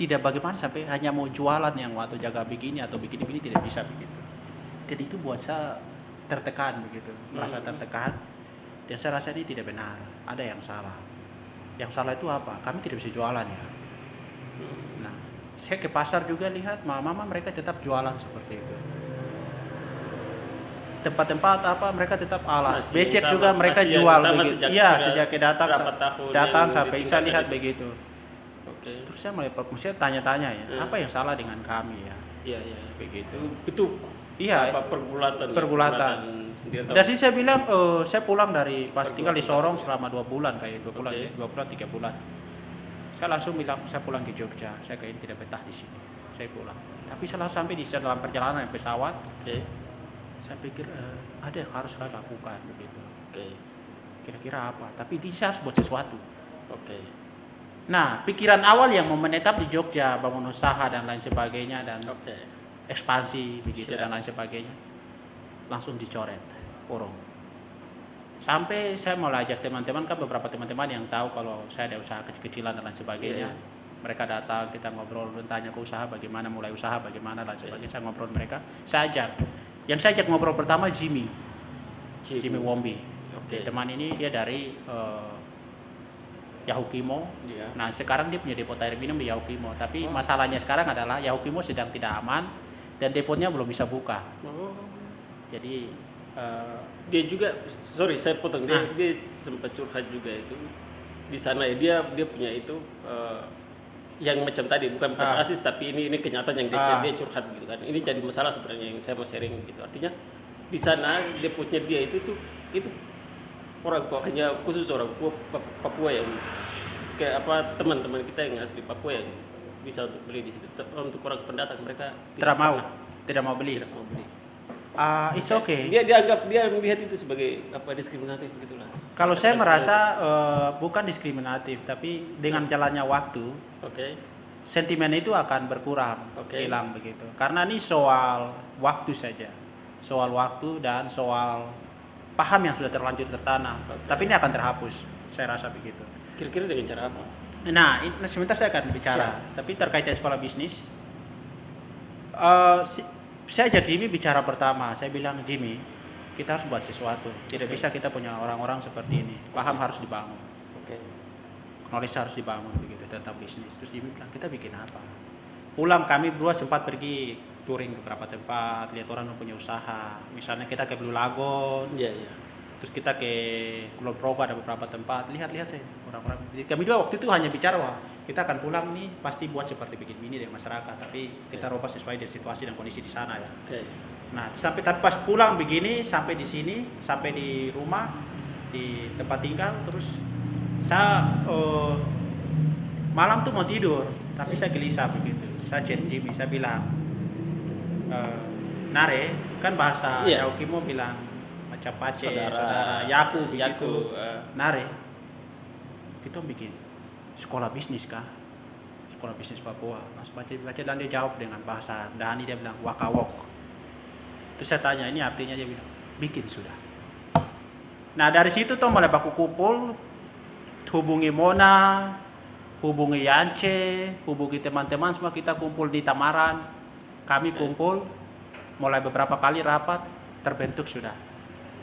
tidak bagaimana sampai hanya mau jualan yang atau jaga begini atau begini tidak bisa begitu. Jadi itu buat saya tertekan begitu, merasa tertekan. Dan saya rasa ini tidak benar, ada yang salah. Yang salah itu apa? Kami tidak bisa jualan ya. Nah, saya ke pasar juga lihat mama mereka tetap jualan seperti itu. Tempat-tempat apa mereka tetap alas, becek juga mereka jual begitu. Iya, sejak datang sampai saya lihat begitu. Terus saya mulai tanya-tanya ya, apa yang salah dengan kami ya? Begitu. Itu pergulatan sendiri. Dan sih saya bilang, saya pulang dari pas tinggal di Sorong selama 2 bulan kayak 2 bulan, 2 bulan 3 bulan. Saya langsung bilang saya pulang ke Jogja, saya kayaknya tidak betah di sini, saya pulang. Tapi saya langsung sampai di dalam perjalanan pesawat. Saya pikir ada yang harus saya lakukan begitu. Kira-kira apa? Tapi ini saya harus buat sesuatu. Nah, pikiran awal yang mau menetap di Jogja, bangun usaha dan lain sebagainya dan ekspansi begitu dan lain sebagainya, langsung dicoret, urung. Sampai saya mau ajak teman-teman, kan beberapa teman-teman yang tahu kalau saya ada usaha kecil-kecilan dan lain sebagainya. Iya. Mereka datang, kita ngobrol, tanya ke usaha bagaimana, mulai usaha bagaimana dan sebagainya. Saya ngobrol mereka, saya ajak. Yang saya ajak ngobrol pertama Jimmy Wombi. Oke. Teman ini dia dari Yahukimo. Iya. Nah sekarang dia punya depo air minum di Yahukimo. Tapi Oh. masalahnya sekarang adalah Yahukimo sedang tidak aman dan deponya belum bisa buka. Oh. Jadi Dia juga, sorry saya potong, dia sempat curhat juga itu di sana ya, dia punya itu yang macam tadi, bukan rasis tapi ini kenyataan yang dia curhat gitu kan. Ini jadi masalah sebenarnya yang saya mau sharing gitu. Artinya di sana depotnya dia itu orang hanya khusus orang Papua yang kayak apa, teman-teman kita yang asli Papua yang bisa untuk beli di situ. Untuk orang pendatang mereka tidak mau beli. It's okay. Dia melihat itu sebagai apa, diskriminatif begitulah. Kalau saya merasa bukan diskriminatif, tapi dengan jalannya waktu, sentimen itu akan berkurang, hilang begitu. Karena ini soal waktu saja, soal waktu dan soal paham yang sudah terlanjur tertanam. Tapi ini akan terhapus, saya rasa begitu. Kira-kira dengan cara apa? Nah, sebentar saya akan bicara. Tapi terkait dengan sekolah bisnis, saya ajak Jimmy bicara pertama. Saya bilang, Jimmy, kita harus buat sesuatu. Tidak bisa kita punya orang-orang seperti ini. Paham harus dibangun. Knowledge harus dibangun begitu tentang bisnis. Terus Jimmy bilang, kita bikin apa? Pulang kami berdua sempat pergi touring beberapa tempat, lihat orang yang punya usaha. Misalnya kita ke Blue Lagoon. Terus kita ke Kulon Progo, ada beberapa tempat. Lihat-lihat saya orang-orang. Kami dua waktu itu hanya bicara, wah kita akan pulang nih pasti buat seperti bikin ini dengan masyarakat, tapi kita rubah sesuai dengan situasi dan kondisi di sana ya. Nah tapi pas pulang begini, sampai di sini, sampai di rumah, di tempat tinggal, terus saya malam tuh mau tidur, tapi saya gelisah begitu. Saya chat Jimmy, saya bilang, Nare, kan bahasa Yahukimo bilang macam pace, saudara, Yaku begitu. Nare, kita bikin sekolah bisnis kah? Sekolah bisnis Papua. Mas baca dan dia jawab dengan bahasa Dani, dia bilang wakawok. Terus saya tanya, ini artinya, dia bilang bikin sudah. Nah dari situ tuh mulai baku kumpul, hubungi Mona, hubungi Yance, hubungi teman-teman semua, kita kumpul di Tamaran. Kami kumpul, mulai beberapa kali rapat, terbentuk sudah.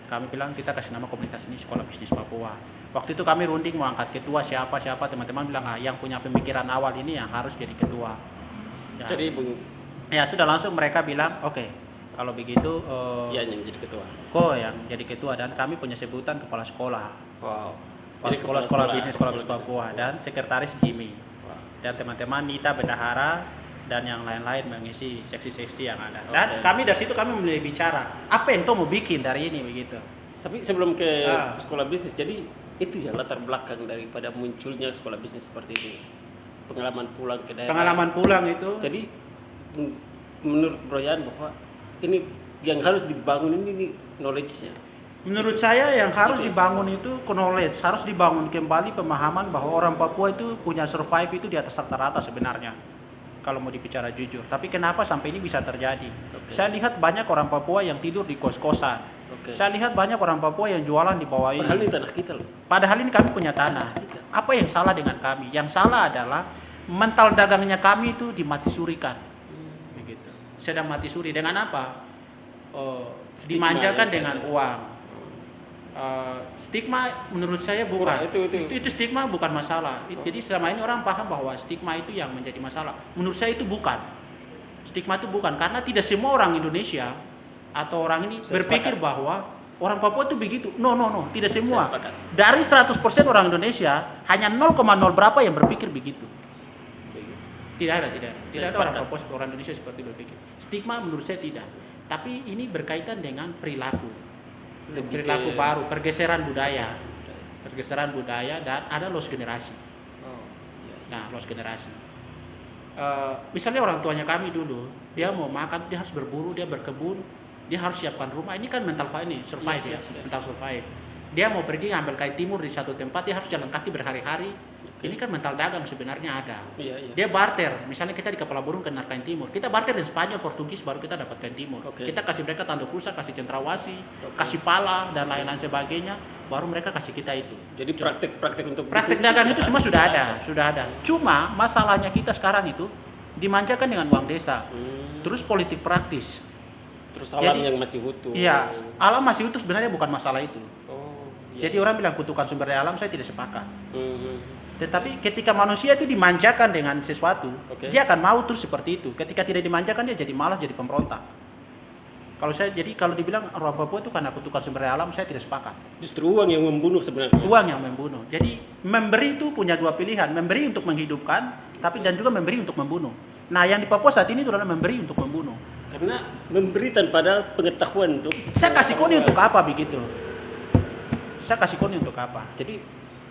Kami bilang kita kasih nama komunitas ini Sekolah Bisnis Papua. Waktu itu kami runding mau angkat ketua siapa, teman-teman bilang yang punya pemikiran awal ini yang harus jadi ketua. Ya. Jadi ya sudah langsung mereka bilang oke, kalau begitu yang jadi ketua. Yang jadi ketua, dan kami punya sebutan kepala sekolah. Wow. Kepala sekolah bisnis Papua dan sekretaris Jimmy. Dan teman-teman Nita Bendahara dan yang lain-lain mengisi seksi-seksi yang ada. Dan kami dari situ kami mulai bicara apa yang mau bikin dari ini begitu. Tapi sebelum ke sekolah bisnis, jadi itu ya latar belakang daripada munculnya sekolah bisnis seperti ini. Pengalaman pulang ke daerah. Pengalaman pulang itu. Jadi menurut Bro Yan bahwa ini yang harus dibangun ini knowledge-nya. Menurut saya yang harus dibangun itu knowledge, harus dibangun kembali pemahaman bahwa orang Papua itu punya survive itu di atas rata-rata sebenarnya. Kalau mau dibicara jujur, tapi kenapa sampai ini bisa terjadi? Saya lihat banyak orang Papua yang tidur di kos-kosan. Saya lihat banyak orang Papua yang jualan di bawah ini. Padahal ini tanah kita loh. Padahal ini kami punya tanah. Apa yang salah dengan kami? Yang salah adalah mental dagangnya kami itu dimati surikan. Begitu. Sedang mati suri dengan apa? Dimanjakan dengan uang. Stigma menurut saya bukan. Itu stigma bukan masalah. Jadi selama ini orang paham bahwa stigma itu yang menjadi masalah. Menurut saya itu bukan. Stigma itu bukan, karena tidak semua orang Indonesia atau orang ini berpikir bahwa orang Papua itu begitu. No, tidak semua. Dari 100% orang Indonesia hanya 0,0 berapa yang berpikir begitu. Tidak ada orang Papua orang Indonesia seperti berpikir. Stigma menurut saya tidak. Tapi ini berkaitan dengan perilaku baru, pergeseran budaya dan ada loss generasi. Nah, loss generasi. Misalnya orang tuanya kami dulu, dia mau makan, dia harus berburu, dia berkebun, dia harus siapkan rumah. Ini kan mental survive, mental survive. Dia mau pergi ngambil kain timur di satu tempat, dia harus jalan kaki berhari-hari. Ini kan mental dagang sebenarnya ada. Dia barter, misalnya kita di Kepala Burung kena kain timur, kita barter di Spanyol, Portugis, baru kita dapat kain timur. Kita kasih mereka tanduk rusa, kasih cendrawasih, kasih pala dan lain-lain sebagainya. baru mereka kasih kita itu. Jadi praktek untuk Praktek bisnis dagang itu semua sudah ada, ada. sudah ada. Cuma masalahnya kita sekarang itu dimanjakan dengan uang desa. Terus politik praktis. Terus alam Jadi, yang masih utuh. Iya, alam masih utuh sebenarnya bukan masalah itu. Oh, iya. Jadi orang bilang kutukan sumber daya alam, saya tidak sepakat. Mhm. Tetapi ketika manusia itu dimanjakan dengan sesuatu, Oke. dia akan mau terus seperti itu. Ketika tidak dimanjakan, dia jadi malas, jadi pemberontak. Kalau dibilang orang Papua itu karena kutukan sumber daya alam, saya tidak sepakat. Justru uang yang membunuh sebenarnya. Uang yang membunuh. Jadi memberi itu punya dua pilihan, memberi untuk menghidupkan, tapi dan juga memberi untuk membunuh. Nah, yang di Papua saat ini itu adalah memberi untuk membunuh. Karena memberi tanpa ada pengetahuan untuk Saya kasih koni untuk apa begitu? Saya kasih koni untuk apa? Jadi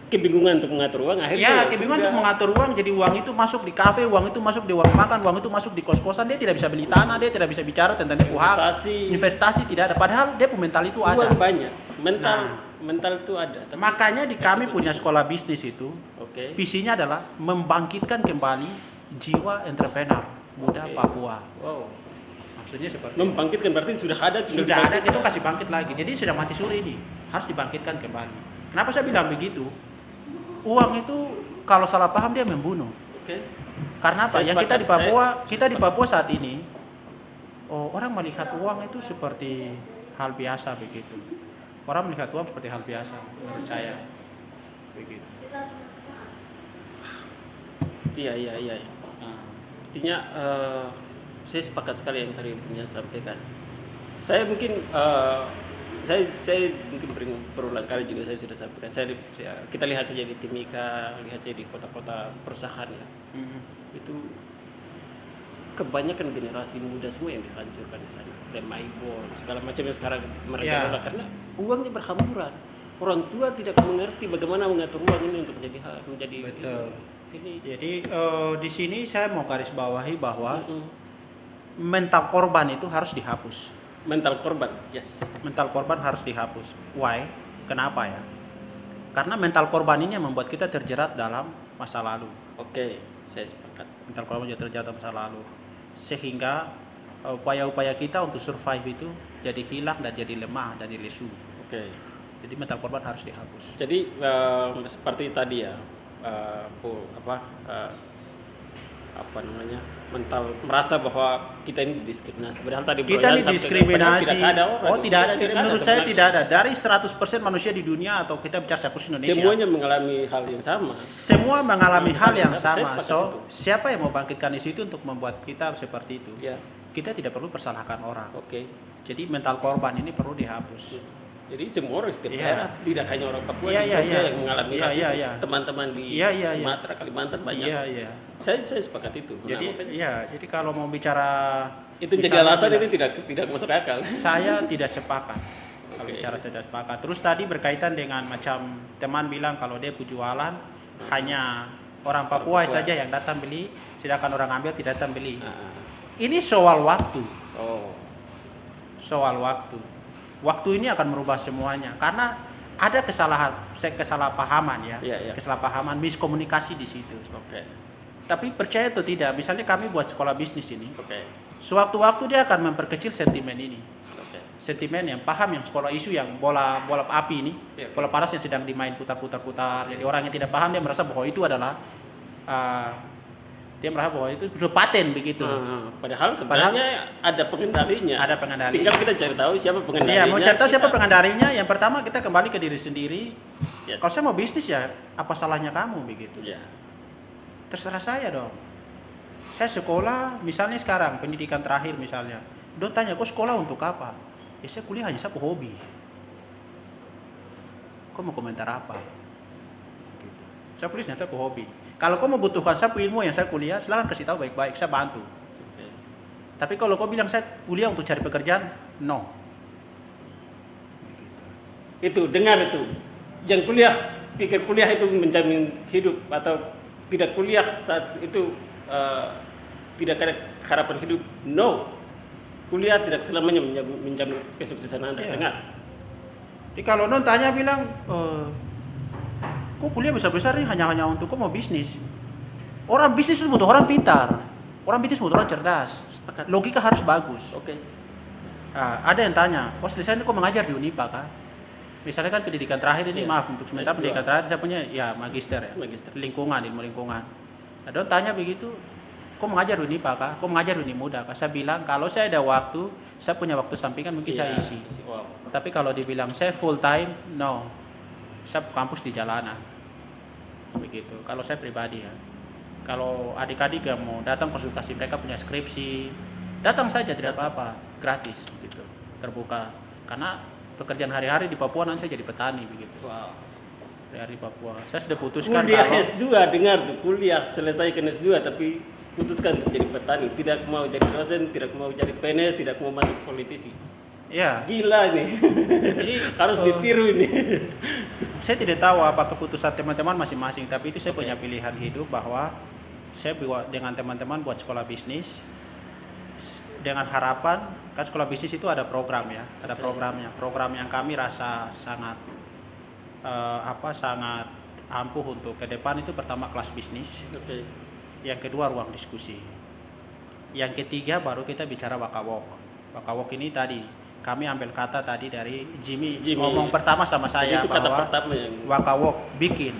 kebingungan untuk mengatur uang akhirnya. Ya, kebingungan untuk mengatur uang, jadi uang itu masuk di kafe, uang itu masuk di warung makan, uang itu masuk di kos-kosan, dia tidak bisa beli tanah, dia tidak bisa bicara tentang dia punya investasi tidak ada. Padahal dia mental itu ada. Uang banyak, mental itu ada. Tapi Makanya di kami punya sekolah bisnis itu, Oke. visinya adalah membangkitkan kembali jiwa entrepreneur muda Oke. Papua. Wow. Maksudnya seperti itu. Membangkitkan berarti sudah ada. Sudah ada, kita kasih bangkit lagi. Jadi sudah mati suri ini, harus dibangkitkan kembali. Kenapa saya bilang begitu? Uang itu kalau salah paham dia membunuh. Oke. Karena apa? Saya Yang kita sepakat. di Papua saat ini, orang melihat uang itu seperti hal biasa begitu. Orang melihat uang seperti hal biasa, menurut saya begitu. Iya. Nah, Artinya saya sepakat sekali yang tadi punya sampaikan. Saya mungkin saya mungkin berulang kali juga saya sudah sampaikan. Kita lihat saja di Timika, lihat saja di kota-kota perusahaan ya. Itu kebanyakan generasi muda semua yang dihancurkan di sana. Remaibor, segala macam yang sekarang mereka olah karena uangnya berhamburan. Orang tua tidak mengerti bagaimana mengatur uang ini untuk menjadi betul. ini. Jadi di sini saya mau garis bawahi bahwa mental korban itu harus dihapus. Mental korban, yes. Mental korban harus dihapus. Why? Kenapa ya? Karena mental korban ini yang membuat kita terjerat dalam masa lalu. Oke, saya sepakat. Mental korban jadi terjerat dalam masa lalu. Sehingga upaya-upaya kita untuk survive itu jadi hilang dan jadi lemah dan jadi lesu. Oke. Jadi mental korban harus dihapus. Jadi seperti tadi ya, apa namanya, mental merasa bahwa kita ini didiskriminasi. Padahal tadi Kita ini diskriminasi. Tidak ada orang. Tidak ada. Menurut saya sebenarnya. tidak ada. Dari 100% manusia di dunia atau kita bicara khusus Indonesia. Semuanya mengalami hal yang sama. Semua mengalami hal yang Saya sama. sepakat So, itu. siapa yang mau bangkitkan isu itu untuk membuat kita seperti itu? Ya, Kita tidak perlu persalahkan orang. oke. Jadi mental korban ini perlu dihapus. Jadi semua orang setiap Iya. daerah, tidak hanya orang Papua Iya, di iya, Jogja iya. yang mengalami Iya, rasisme. iya, iya. Teman-teman di Iya. Sumatera, Kalimantan banyak. Iya. Saya sepakat itu. Nah, Jadi makanya jadi kalau mau bicara itu menjadi misalnya alasan bilang, ini tidak masuk akal. saya tidak sepakat. Kalau Oke. bicara tidak sepakat. Terus tadi berkaitan dengan macam teman bilang kalau dia jualan hanya orang Papua Papua. saja yang datang beli, sedangkan orang ambil tidak datang beli. Nah, Ini soal waktu. oh, Soal waktu. Waktu ini akan merubah semuanya karena ada kesalahpahaman ya. Iya. Kesalahpahaman, miskomunikasi di situ. oke. Tapi percaya atau tidak, misalnya kami buat sekolah bisnis ini, Oke. sewaktu-waktu dia akan memperkecil sentimen ini. Oke. Sentimen yang paham yang sekolah isu yang bola api ini, Iya, bola panas yang sedang dimain putar-putar. Jadi orang yang tidak paham dia merasa bahwa itu adalah dia merasa bahwa itu sudah paten begitu. Padahal sebenarnya ada pengendalinya. Ada pengendali. Tinggal kita cari tahu siapa pengendalinya. Iya, mau cari tahu siapa kita- pengendalinya. Yang pertama kita kembali ke diri sendiri. Yes. Kalau saya mau bisnis ya, apa salahnya kamu begitu? Iya. Terserah saya dong. Saya sekolah, misalnya sekarang pendidikan terakhir misalnya, dong tanya, kok sekolah untuk apa? Ya saya kuliah hanya sapu hobi. Kok mau komentar apa? Gitu. Saya kuliah hanya sapu hobi. Kalau kau membutuhkan sapu ilmu yang saya kuliah, silahkan kasih tahu baik-baik, saya bantu. Oke. Tapi kalau kau bilang saya kuliah untuk cari pekerjaan, no. Itu dengar itu. Jangan pikir kuliah itu menjamin hidup atau tidak kuliah saat itu tidak ada harapan hidup. No. Kuliah tidak selamanya menjamin kesuksesan Anda. Iya. Dengar. Jadi kalau non tanya bilang, kok kuliah besar-besar ini hanya untuk kok mau bisnis? Orang bisnis itu butuh orang pintar, orang bisnis butuh orang cerdas, Sepakat. logika harus bagus. Oke. Nah, ada yang tanya, selesai itu kok mengajar di Unipa kan? misalnya kan pendidikan terakhir ini, Iya. maaf untuk sementara S2. pendidikan terakhir saya punya ya magister ya, Magister. lingkungan, ilmu lingkungan. Ada orang tanya begitu, kok mengajar Unipa kah? Kok mengajar Unimuda kah? Saya bilang kalau saya ada waktu, saya punya waktu sampingan mungkin saya Iya. isi. Wow. Tapi kalau dibilang saya full time, no. Saya kampus di jalanan. Begitu. Kalau saya pribadi ya. Kalau adik-adik yang mau datang konsultasi, mereka punya skripsi, datang saja tidak apa-apa, gratis gitu. Terbuka. Karena pekerjaan hari-hari di Papua nanti saya jadi petani begitu. Wow. Dari Papua. Saya sudah putuskan Kuliah kalau S2, dengar tuh, kuliah selesaikan S2 tapi putuskan untuk jadi petani, tidak mau jadi dosen, tidak mau jadi PNS, tidak mau masuk politisi. ya, Gila nih. jadi Harus ditiru ini. saya tidak tahu apa keputusan teman-teman masing-masing, tapi itu saya Oke. punya pilihan hidup bahwa saya buat dengan teman-teman buat sekolah bisnis dengan harapan kan sekolah bisnis itu ada program ya, ada Oke. programnya. Program yang kami rasa sangat sangat ampuh untuk ke depan itu pertama kelas bisnis, Oke. yang kedua ruang diskusi, yang ketiga baru kita bicara wakawok. Wakawok ini tadi kami ambil kata tadi dari Jimmy, ngomong pertama sama saya Itu kata bahwa pertama yang wakawok bikin.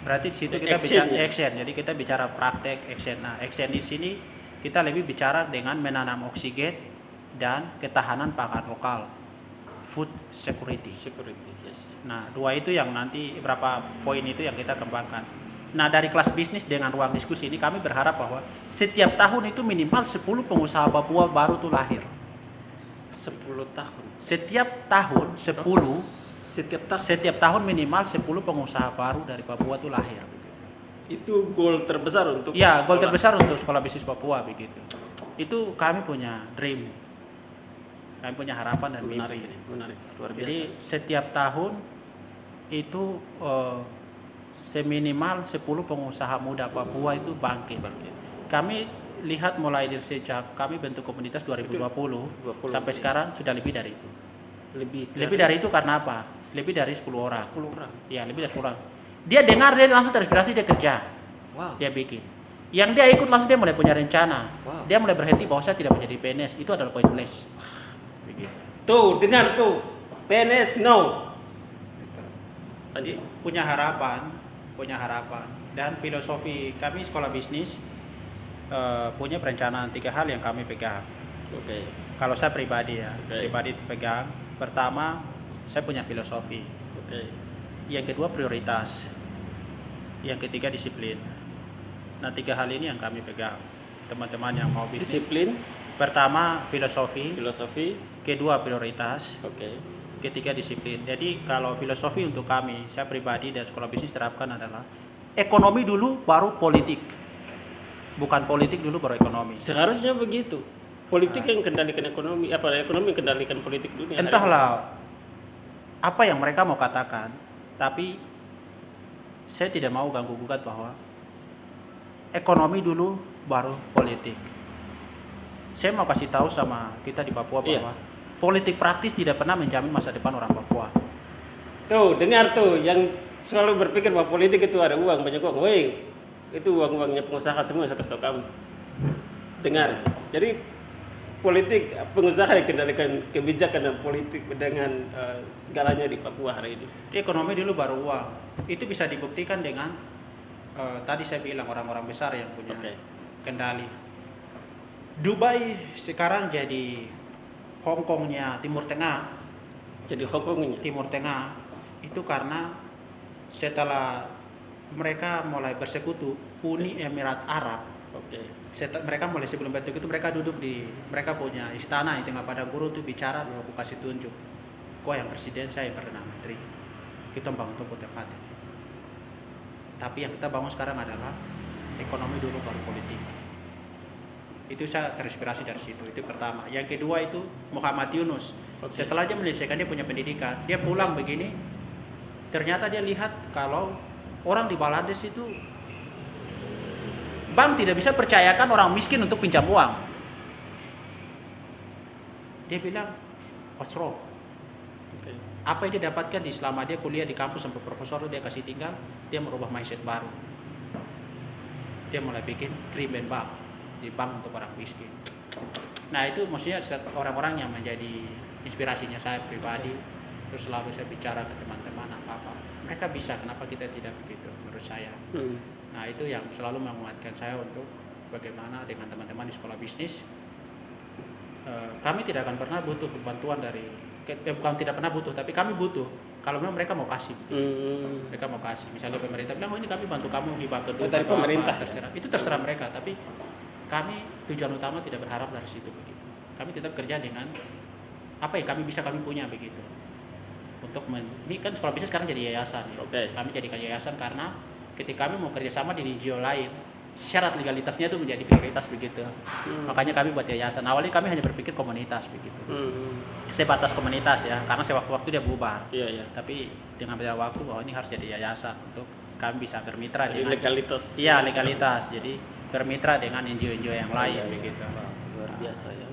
Berarti di situ kita Action, bicara ya? action. Jadi kita bicara praktek action. Nah, action di sini kita lebih bicara dengan menanam oksigen dan ketahanan pangan lokal. Food security. security, yes. Nah, dua itu yang nanti beberapa poin itu yang kita kembangkan. Nah, dari kelas bisnis dengan ruang diskusi ini kami berharap bahwa setiap tahun itu minimal 10 pengusaha Papua baru tuh lahir. 10 tahun. Setiap tahun 10, Setiap tahun tahun minimal 10 pengusaha baru dari Papua tuh lahir. itu goal terbesar untuk Ya, goal sekolah. terbesar untuk sekolah bisnis Papua begitu. Itu kami punya dream. Kami punya harapan dan Menarik mimpi. ini, menarik, luar biasa. Jadi setiap tahun itu seminimal 10 pengusaha muda Papua itu bangkit. Kami lihat mulai dari sejak kami bentuk komunitas 2020 sampai ya. sekarang sudah lebih dari itu. lebih Dari itu karena apa? Lebih dari 10 orang. 10 orang. Ya, lebih dari 10 orang. Dia dengar, dia langsung terinspirasi, dia kerja. Wow. Dia bikin. Yang dia ikut langsung dia mulai punya rencana. Wow. Dia mulai berhenti bahwa saya tidak menjadi PNS. Itu adalah poin plus. Begitu. Tuh, dengar tuh. PNS no. Jadi punya harapan dan filosofi kami sekolah bisnis punya perencanaan 3 hal yang kami pegang. Oke. Kalau saya pribadi ya, Oke. pribadi pegang. Pertama, saya punya filosofi. Oke. Yang kedua prioritas. Yang ketiga disiplin. Nah, 3 hal ini yang kami pegang. Teman-teman yang mau bisnis. Disiplin, Pertama filosofi, filosofi. kedua prioritas, Oke. ketiga disiplin. Jadi kalau filosofi untuk kami, saya pribadi dan sekolah bisnis terapkan adalah ekonomi dulu baru politik. Bukan politik dulu baru ekonomi. Seharusnya begitu. Politik yang kendalikan ekonomi, ekonomi yang kendalikan politik dunia. Entahlah apa yang mereka mau katakan, tapi saya tidak mau ganggu gugat bahwa ekonomi dulu baru politik. Saya mau kasih tahu sama kita di Papua bahwa politik praktis tidak pernah menjamin masa depan orang Papua. Tuh, dengar tuh yang selalu berpikir bahwa politik itu ada uang, banyak uang. Woi, itu uang-uangnya pengusaha semua, saya kasih tahu kamu. Dengar. Jadi politik pengusaha yang kendalikan kebijakan dan politik dengan segalanya di Papua hari ini. Jadi ekonomi dulu baru uang. Itu bisa dibuktikan dengan tadi saya bilang orang-orang besar yang punya Oke. kendali. Dubai sekarang jadi Hong Kongnya Timur Tengah. Jadi Hongkongnya. Timur Tengah itu karena setelah mereka mulai bersekutu Uni Emirat Arab. Oke. Mereka mulai sebelum bentuk itu mereka duduk mereka punya istana di tengah padang gurun tuh bicara, aku kasih tunjuk. Kau yang presiden, saya yang perdana menteri. Kita bangun tempat tempat. Tapi yang kita bangun sekarang adalah ekonomi dulu baru politik. Itu saya terinspirasi dari situ. Itu pertama. Yang kedua itu Muhammad Yunus. Oke. Setelah dia menyelesaikan dia punya pendidikan, dia pulang begini. Ternyata dia lihat kalau orang di Bangladesh itu bank tidak bisa percayakan orang miskin untuk pinjam uang. Dia bilang, what's wrong? Oke. Apa yang dia dapatkan selama dia kuliah di kampus sampai profesor dia kasih tinggal, dia merubah mindset baru. Dia mulai bikin krimen bank di bank untuk orang miskin. Nah itu maksudnya orang-orang yang menjadi inspirasinya saya pribadi. terus selalu saya bicara ke teman-teman apa mereka bisa, kenapa kita tidak begitu menurut saya. Nah itu yang selalu menguatkan saya untuk bagaimana dengan teman-teman di sekolah bisnis, kami tidak akan pernah butuh bantuan dari bukan tidak pernah butuh, tapi kami butuh kalau memang mereka mau kasih. Mereka mau kasih, misalnya pemerintah bilang, oh ini kami bantu kamu hibah gedung dari pemerintah, terserah. Itu terserah mereka, tapi kami tujuan utama tidak berharap dari situ begitu. Kami tetap kerja dengan apa yang kami bisa, kami punya begitu. Untuk ini kan sekolah bisnis sekarang jadi yayasan. Kami jadikan yayasan karena ketika kami mau kerjasama di NGO lain, syarat legalitasnya itu menjadi prioritas begitu. Makanya kami buat yayasan. Awalnya kami hanya berpikir komunitas begitu. Sebatas komunitas ya, karena sewaktu-waktu dia bubar. Tapi dengan berjalan waktu bahwa ini harus jadi yayasan untuk kami bisa bermitra dengan legalitas. Iya, legalitas. Jadi bermitra dengan NGO-NGO yang lain begitu. Luar biasa ya.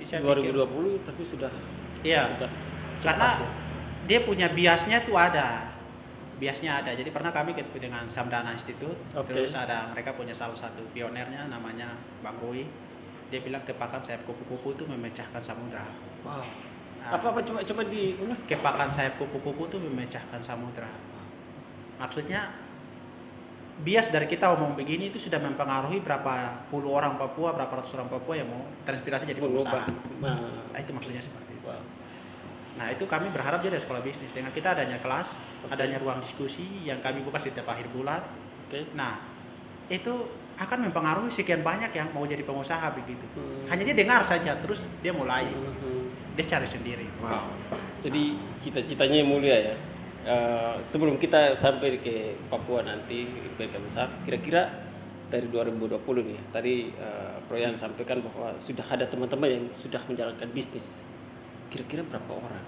2020 tapi sudah. Iya. Sudah karena dia punya biasnya tuh ada. Biasnya ada. Jadi pernah kami ketemu dengan Samdana Institute, terus ada mereka punya salah satu pionernya namanya Bang Rui. Dia bilang kepakan sayap kupu-kupu itu memecahkan samudra. Wow. Nah, Apa coba di kepakan sayap kupu-kupu itu memecahkan samudra. Maksudnya bias dari kita omong begini itu sudah mempengaruhi berapa puluh orang Papua, berapa ratus orang Papua yang mau terinspirasi jadi pengusaha. Nah, itu maksudnya seperti itu. Nah itu kami berharap dia dari sekolah bisnis, dengan kita adanya kelas, adanya ruang diskusi yang kami buka setiap akhir bulan. Nah itu akan mempengaruhi sekian banyak yang mau jadi pengusaha begitu. Hanya dia dengar saja, terus dia mulai, dia cari sendiri. Jadi cita-citanya mulia ya. Sebelum kita sampai ke Papua nanti mereka besar, kira-kira dari 2020 nih, tadi Proyan sampaikan bahwa sudah ada teman-teman yang sudah menjalankan bisnis. Kira-kira berapa orang?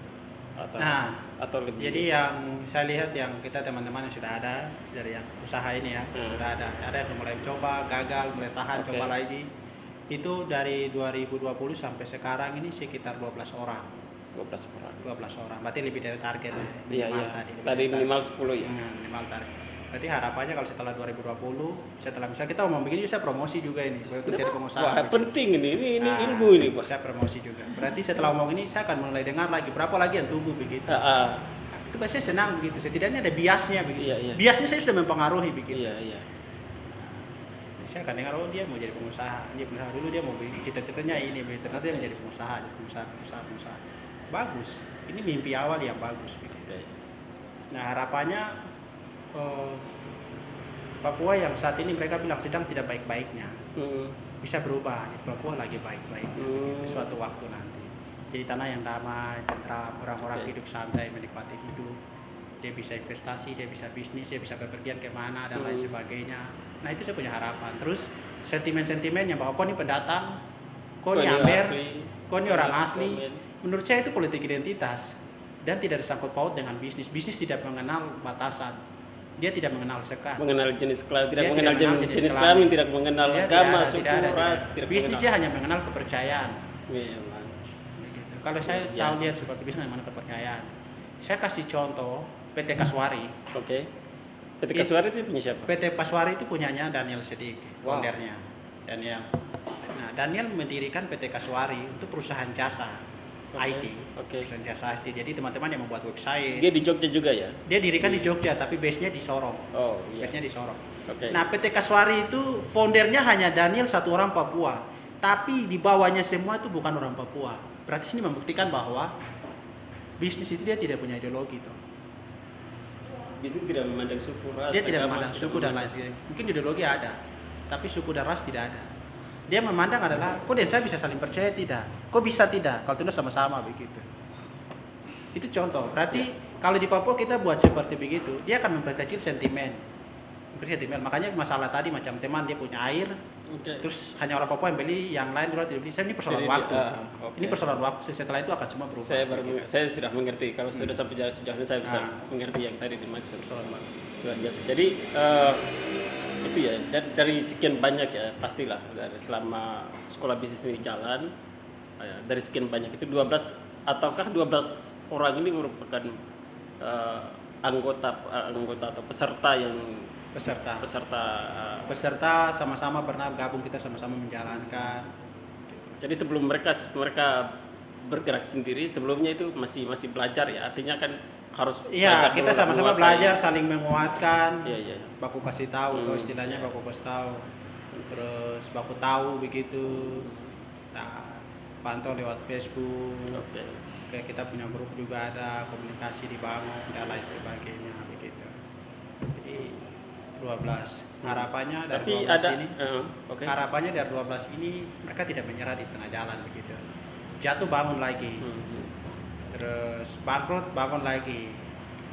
Atau lebih? Jadi yang saya lihat yang kita teman-teman yang sudah ada dari yang usaha ini ya, sudah ada yang mulai coba, gagal, mulai tahan, coba lagi. Itu dari 2020 sampai sekarang ini sekitar 12 orang. 12 orang. Berarti lebih dari target ya. Tadi minimal 10 ya. Minimal target. Berarti harapannya kalau setelah 2020, setelah misalnya kita ngomong begini, saya promosi juga ini untuk jadi pengusaha. Wah, penting ini ilmu ini, Pak. Saya promosi juga. Berarti setelah ngomong ini saya akan mulai dengar lagi berapa lagi yang tumbuh begitu. Itu pasti saya senang begitu. Setidaknya ada biasnya begitu. Biasnya saya sudah mempengaruhi begitu. Saya akan dengar, oh dia mau jadi pengusaha. Dia berusaha dulu, dia mau cita-citanya ini, ternyata dia menjadi pengusaha. Bagus. Ini mimpi awal yang bagus begitu. Nah, harapannya Papua yang saat ini mereka bilang sedang tidak baik-baiknya, bisa berubah. Papua lagi baik-baik suatu waktu nanti. Jadi tanah yang damai, tentram, orang-orang hidup santai, menikmati hidup. Dia bisa investasi, dia bisa bisnis, dia bisa bepergian kemana dan lain sebagainya. Nah itu saya punya harapan. Terus sentimen-sentimen yang bahwa kau ini pendatang, kau ini Amer, kau ini orang asli. Menurut saya itu politik identitas dan tidak disangkut paut dengan bisnis. Bisnis tidak mengenal batasan. Dia tidak mengenal sekat, mengenal jenis kelamin, tidak mengenal jenis kelamin, tidak mengenal agama, suku, ras, tidak bisnis mengenal. Dia hanya mengenal kepercayaan. Kalau saya tahu lihat seperti bisnis mengenal kepercayaan. Saya kasih contoh PT Kaswari. PT Kaswari itu punya siapa? PT Kaswari itu punyanya Daniel Sedik, foundernya. Daniel mendirikan PT Kaswari untuk perusahaan jasa. IT, perusahaan jasa IT. Jadi teman-teman yang membuat website. Dia di Jogja juga ya? Dia dirikan di Jogja, tapi base-nya di Sorong. Base-nya di Sorong. Nah, PT Kaswari itu foundernya hanya Daniel, satu orang Papua. Tapi di bawahnya semua itu bukan orang Papua. Berarti sini membuktikan bahwa bisnis itu dia tidak punya ideologi tuh. Bisnis tidak memandang suku, ras, dia tidak memandang suku dan lain sebagainya. Mungkin ideologi ada, tapi suku dan ras tidak ada. Dia memandang adalah, kok dan saya bisa saling percaya tidak? Kok bisa tidak? Kalau tidak sama-sama begitu. Itu contoh. Berarti kalau di Papua kita buat seperti begitu, dia akan memperkecil sentimen. Makanya masalah tadi macam teman dia punya air, terus hanya orang Papua yang beli, yang lain dulu tidak beli. Saya ini persoalan waktu. Ini persoalan waktu. Setelah itu akan semua berubah. Saya sudah mengerti. Kalau sudah sampai sejauh ini saya bisa mengerti yang tadi dimaksud. Luar biasa. Jadi itu ya, dari sekian banyak ya, pastilah dari selama sekolah bisnis ini jalan, dari sekian banyak itu 12 ataukah 12 orang ini merupakan anggota atau peserta sama-sama pernah gabung, kita sama-sama menjalankan. Jadi sebelum mereka bergerak sendiri. Sebelumnya itu masih belajar ya. Artinya kan harus Iya, belajar kita dulu, sama-sama menguasai. belajar, saling menguatkan. Iya, iya. Baku kasih tahu, kalau istilahnya iya. baku kasih tahu. Terus baku tahu begitu. Nah, pantau lewat Facebook. Oke. Kayak kita punya grup juga ada, komunikasi dibangun dan lain sebagainya begitu. Jadi 12. Harapannya dari Tapi 12 ada ini, oke. harapannya dari 12 ini mereka tidak menyerah di tengah jalan begitu. Jatuh bangun lagi. Terus bangkrut bangun lagi.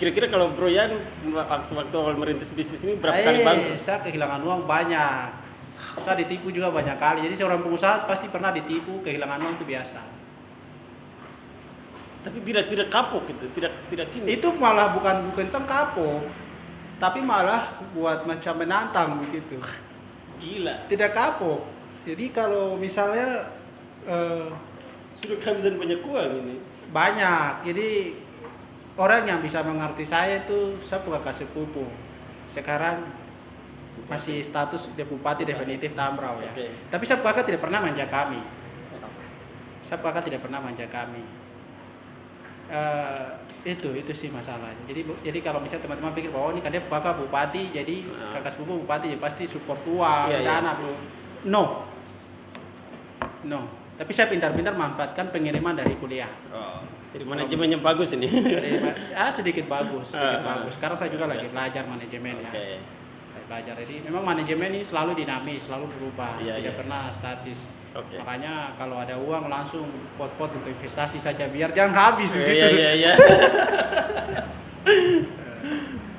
Kira-kira kalau Bro Yan waktu awal merintis bisnis ini berapa kali bangkrut? Saya kehilangan uang banyak. Saya ditipu juga banyak kali. Jadi seorang pengusaha pasti pernah ditipu, kehilangan uang itu biasa. Tapi tidak kapok gitu, tidak ini. Itu malah bukan tentang kapok, tapi malah buat macam menantang begitu. Gila. Tidak kapok. Jadi kalau misalnya Sudah kehabisan banyak uang ini. banyak, jadi orang yang bisa mengerti saya itu saya bukan kasih pupu. Sekarang masih status bupati definitif Tambrau ya. Oke. Tapi saya bahkan tidak pernah manja kami. Saya bahkan tidak pernah manja kami. Itu sih masalahnya. Jadi kalau misalnya teman-teman pikir bahwa ini kan dia bakal bupati, jadi kakak sepupu bupati, jadi pasti support uang, Iya, iya. dana. No. Tapi saya pintar-pintar manfaatkan pengiriman dari kuliah. Oh, jadi manajemennya bagus ini. Sedikit bagus. Sekarang saya juga lagi belajar manajemen ya. Oke. Saya belajar. Jadi memang manajemen ini selalu dinamis, selalu berubah, Iya, tidak iya. pernah statis. Oke. Makanya kalau ada uang langsung pot-pot untuk investasi saja biar jangan habis begitu. Iya.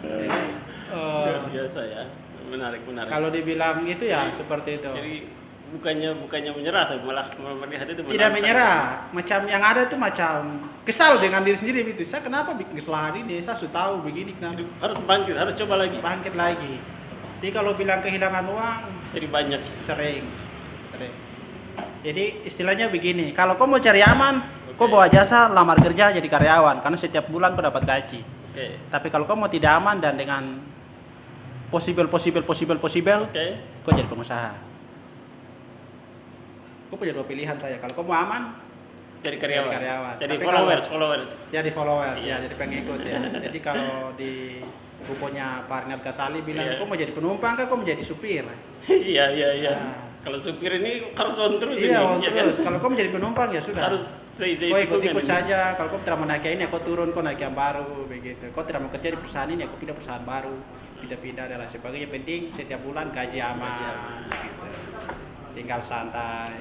Jadi, Luar biasa ya. Menarik. kalau dibilang itu ya seperti itu. Jadi bukannya menyerah, tapi malah melihat itu Tidak menantang. menyerah, macam yang ada itu macam kesal dengan diri sendiri gitu. Saya kenapa bikin kesalahan ini? Saya sudah tahu begini kenapa. Harus bangkit, harus coba lagi. Bangkit lagi. Jadi kalau bilang kehilangan uang Jadi banyak. sering. Jadi istilahnya begini, kalau kau mau cari aman, kau bawa jasa lamar kerja jadi karyawan karena setiap bulan kau dapat gaji. Oke. Tapi kalau kau mau tidak aman dan dengan possible, Oke. kau jadi pengusaha. Kau punya dua pilihan saya. Kalau kau mau aman, Jadi karyawan. Jadi Tapi followers. jadi followers ya, Yes. jadi pengikut ya. Jadi kalau di bukunya Pak Arnel Kasali bilang, Iya. kau mau jadi penumpang kah, kau mau jadi supir? Iya. Nah. Kalau supir ini harus on terus Iya, ini. Kan? terus. Kalau kau menjadi penumpang ya sudah. Harus saya Kau ikut-ikut ini. saja. Kalau kau tidak mau naik yang ini, kau turun, kau naik yang baru, begitu. Kau tidak mau kerja di perusahaan ini, kau pindah perusahaan baru, pindah dan lain sebagainya. Penting setiap bulan gaji aman, Gaji aman. gitu. Tinggal santai.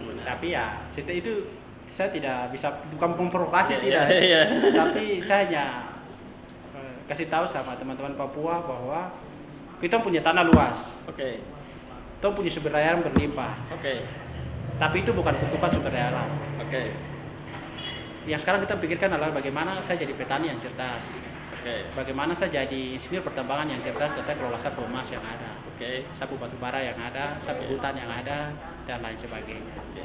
Benar. Tapi ya, itu saya tidak bisa bukan memprovokasi tidak. Iya. Tapi saya hanya kasih tahu sama teman-teman Papua bahwa kita punya tanah luas, Oke. kita punya sumber daya alam berlimpah. Oke. Tapi itu bukan kutukan sumber daya alam. Oke. Yang sekarang kita pikirkan adalah bagaimana saya jadi petani yang cerdas, Oke. bagaimana saya jadi insinyur pertambangan yang cerdas dan saya kelola sapu emas yang ada, Oke. sapu batu bara yang ada, sapu hutan yang ada, dan lain sebagainya. Oke.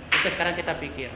Itu sekarang kita pikir.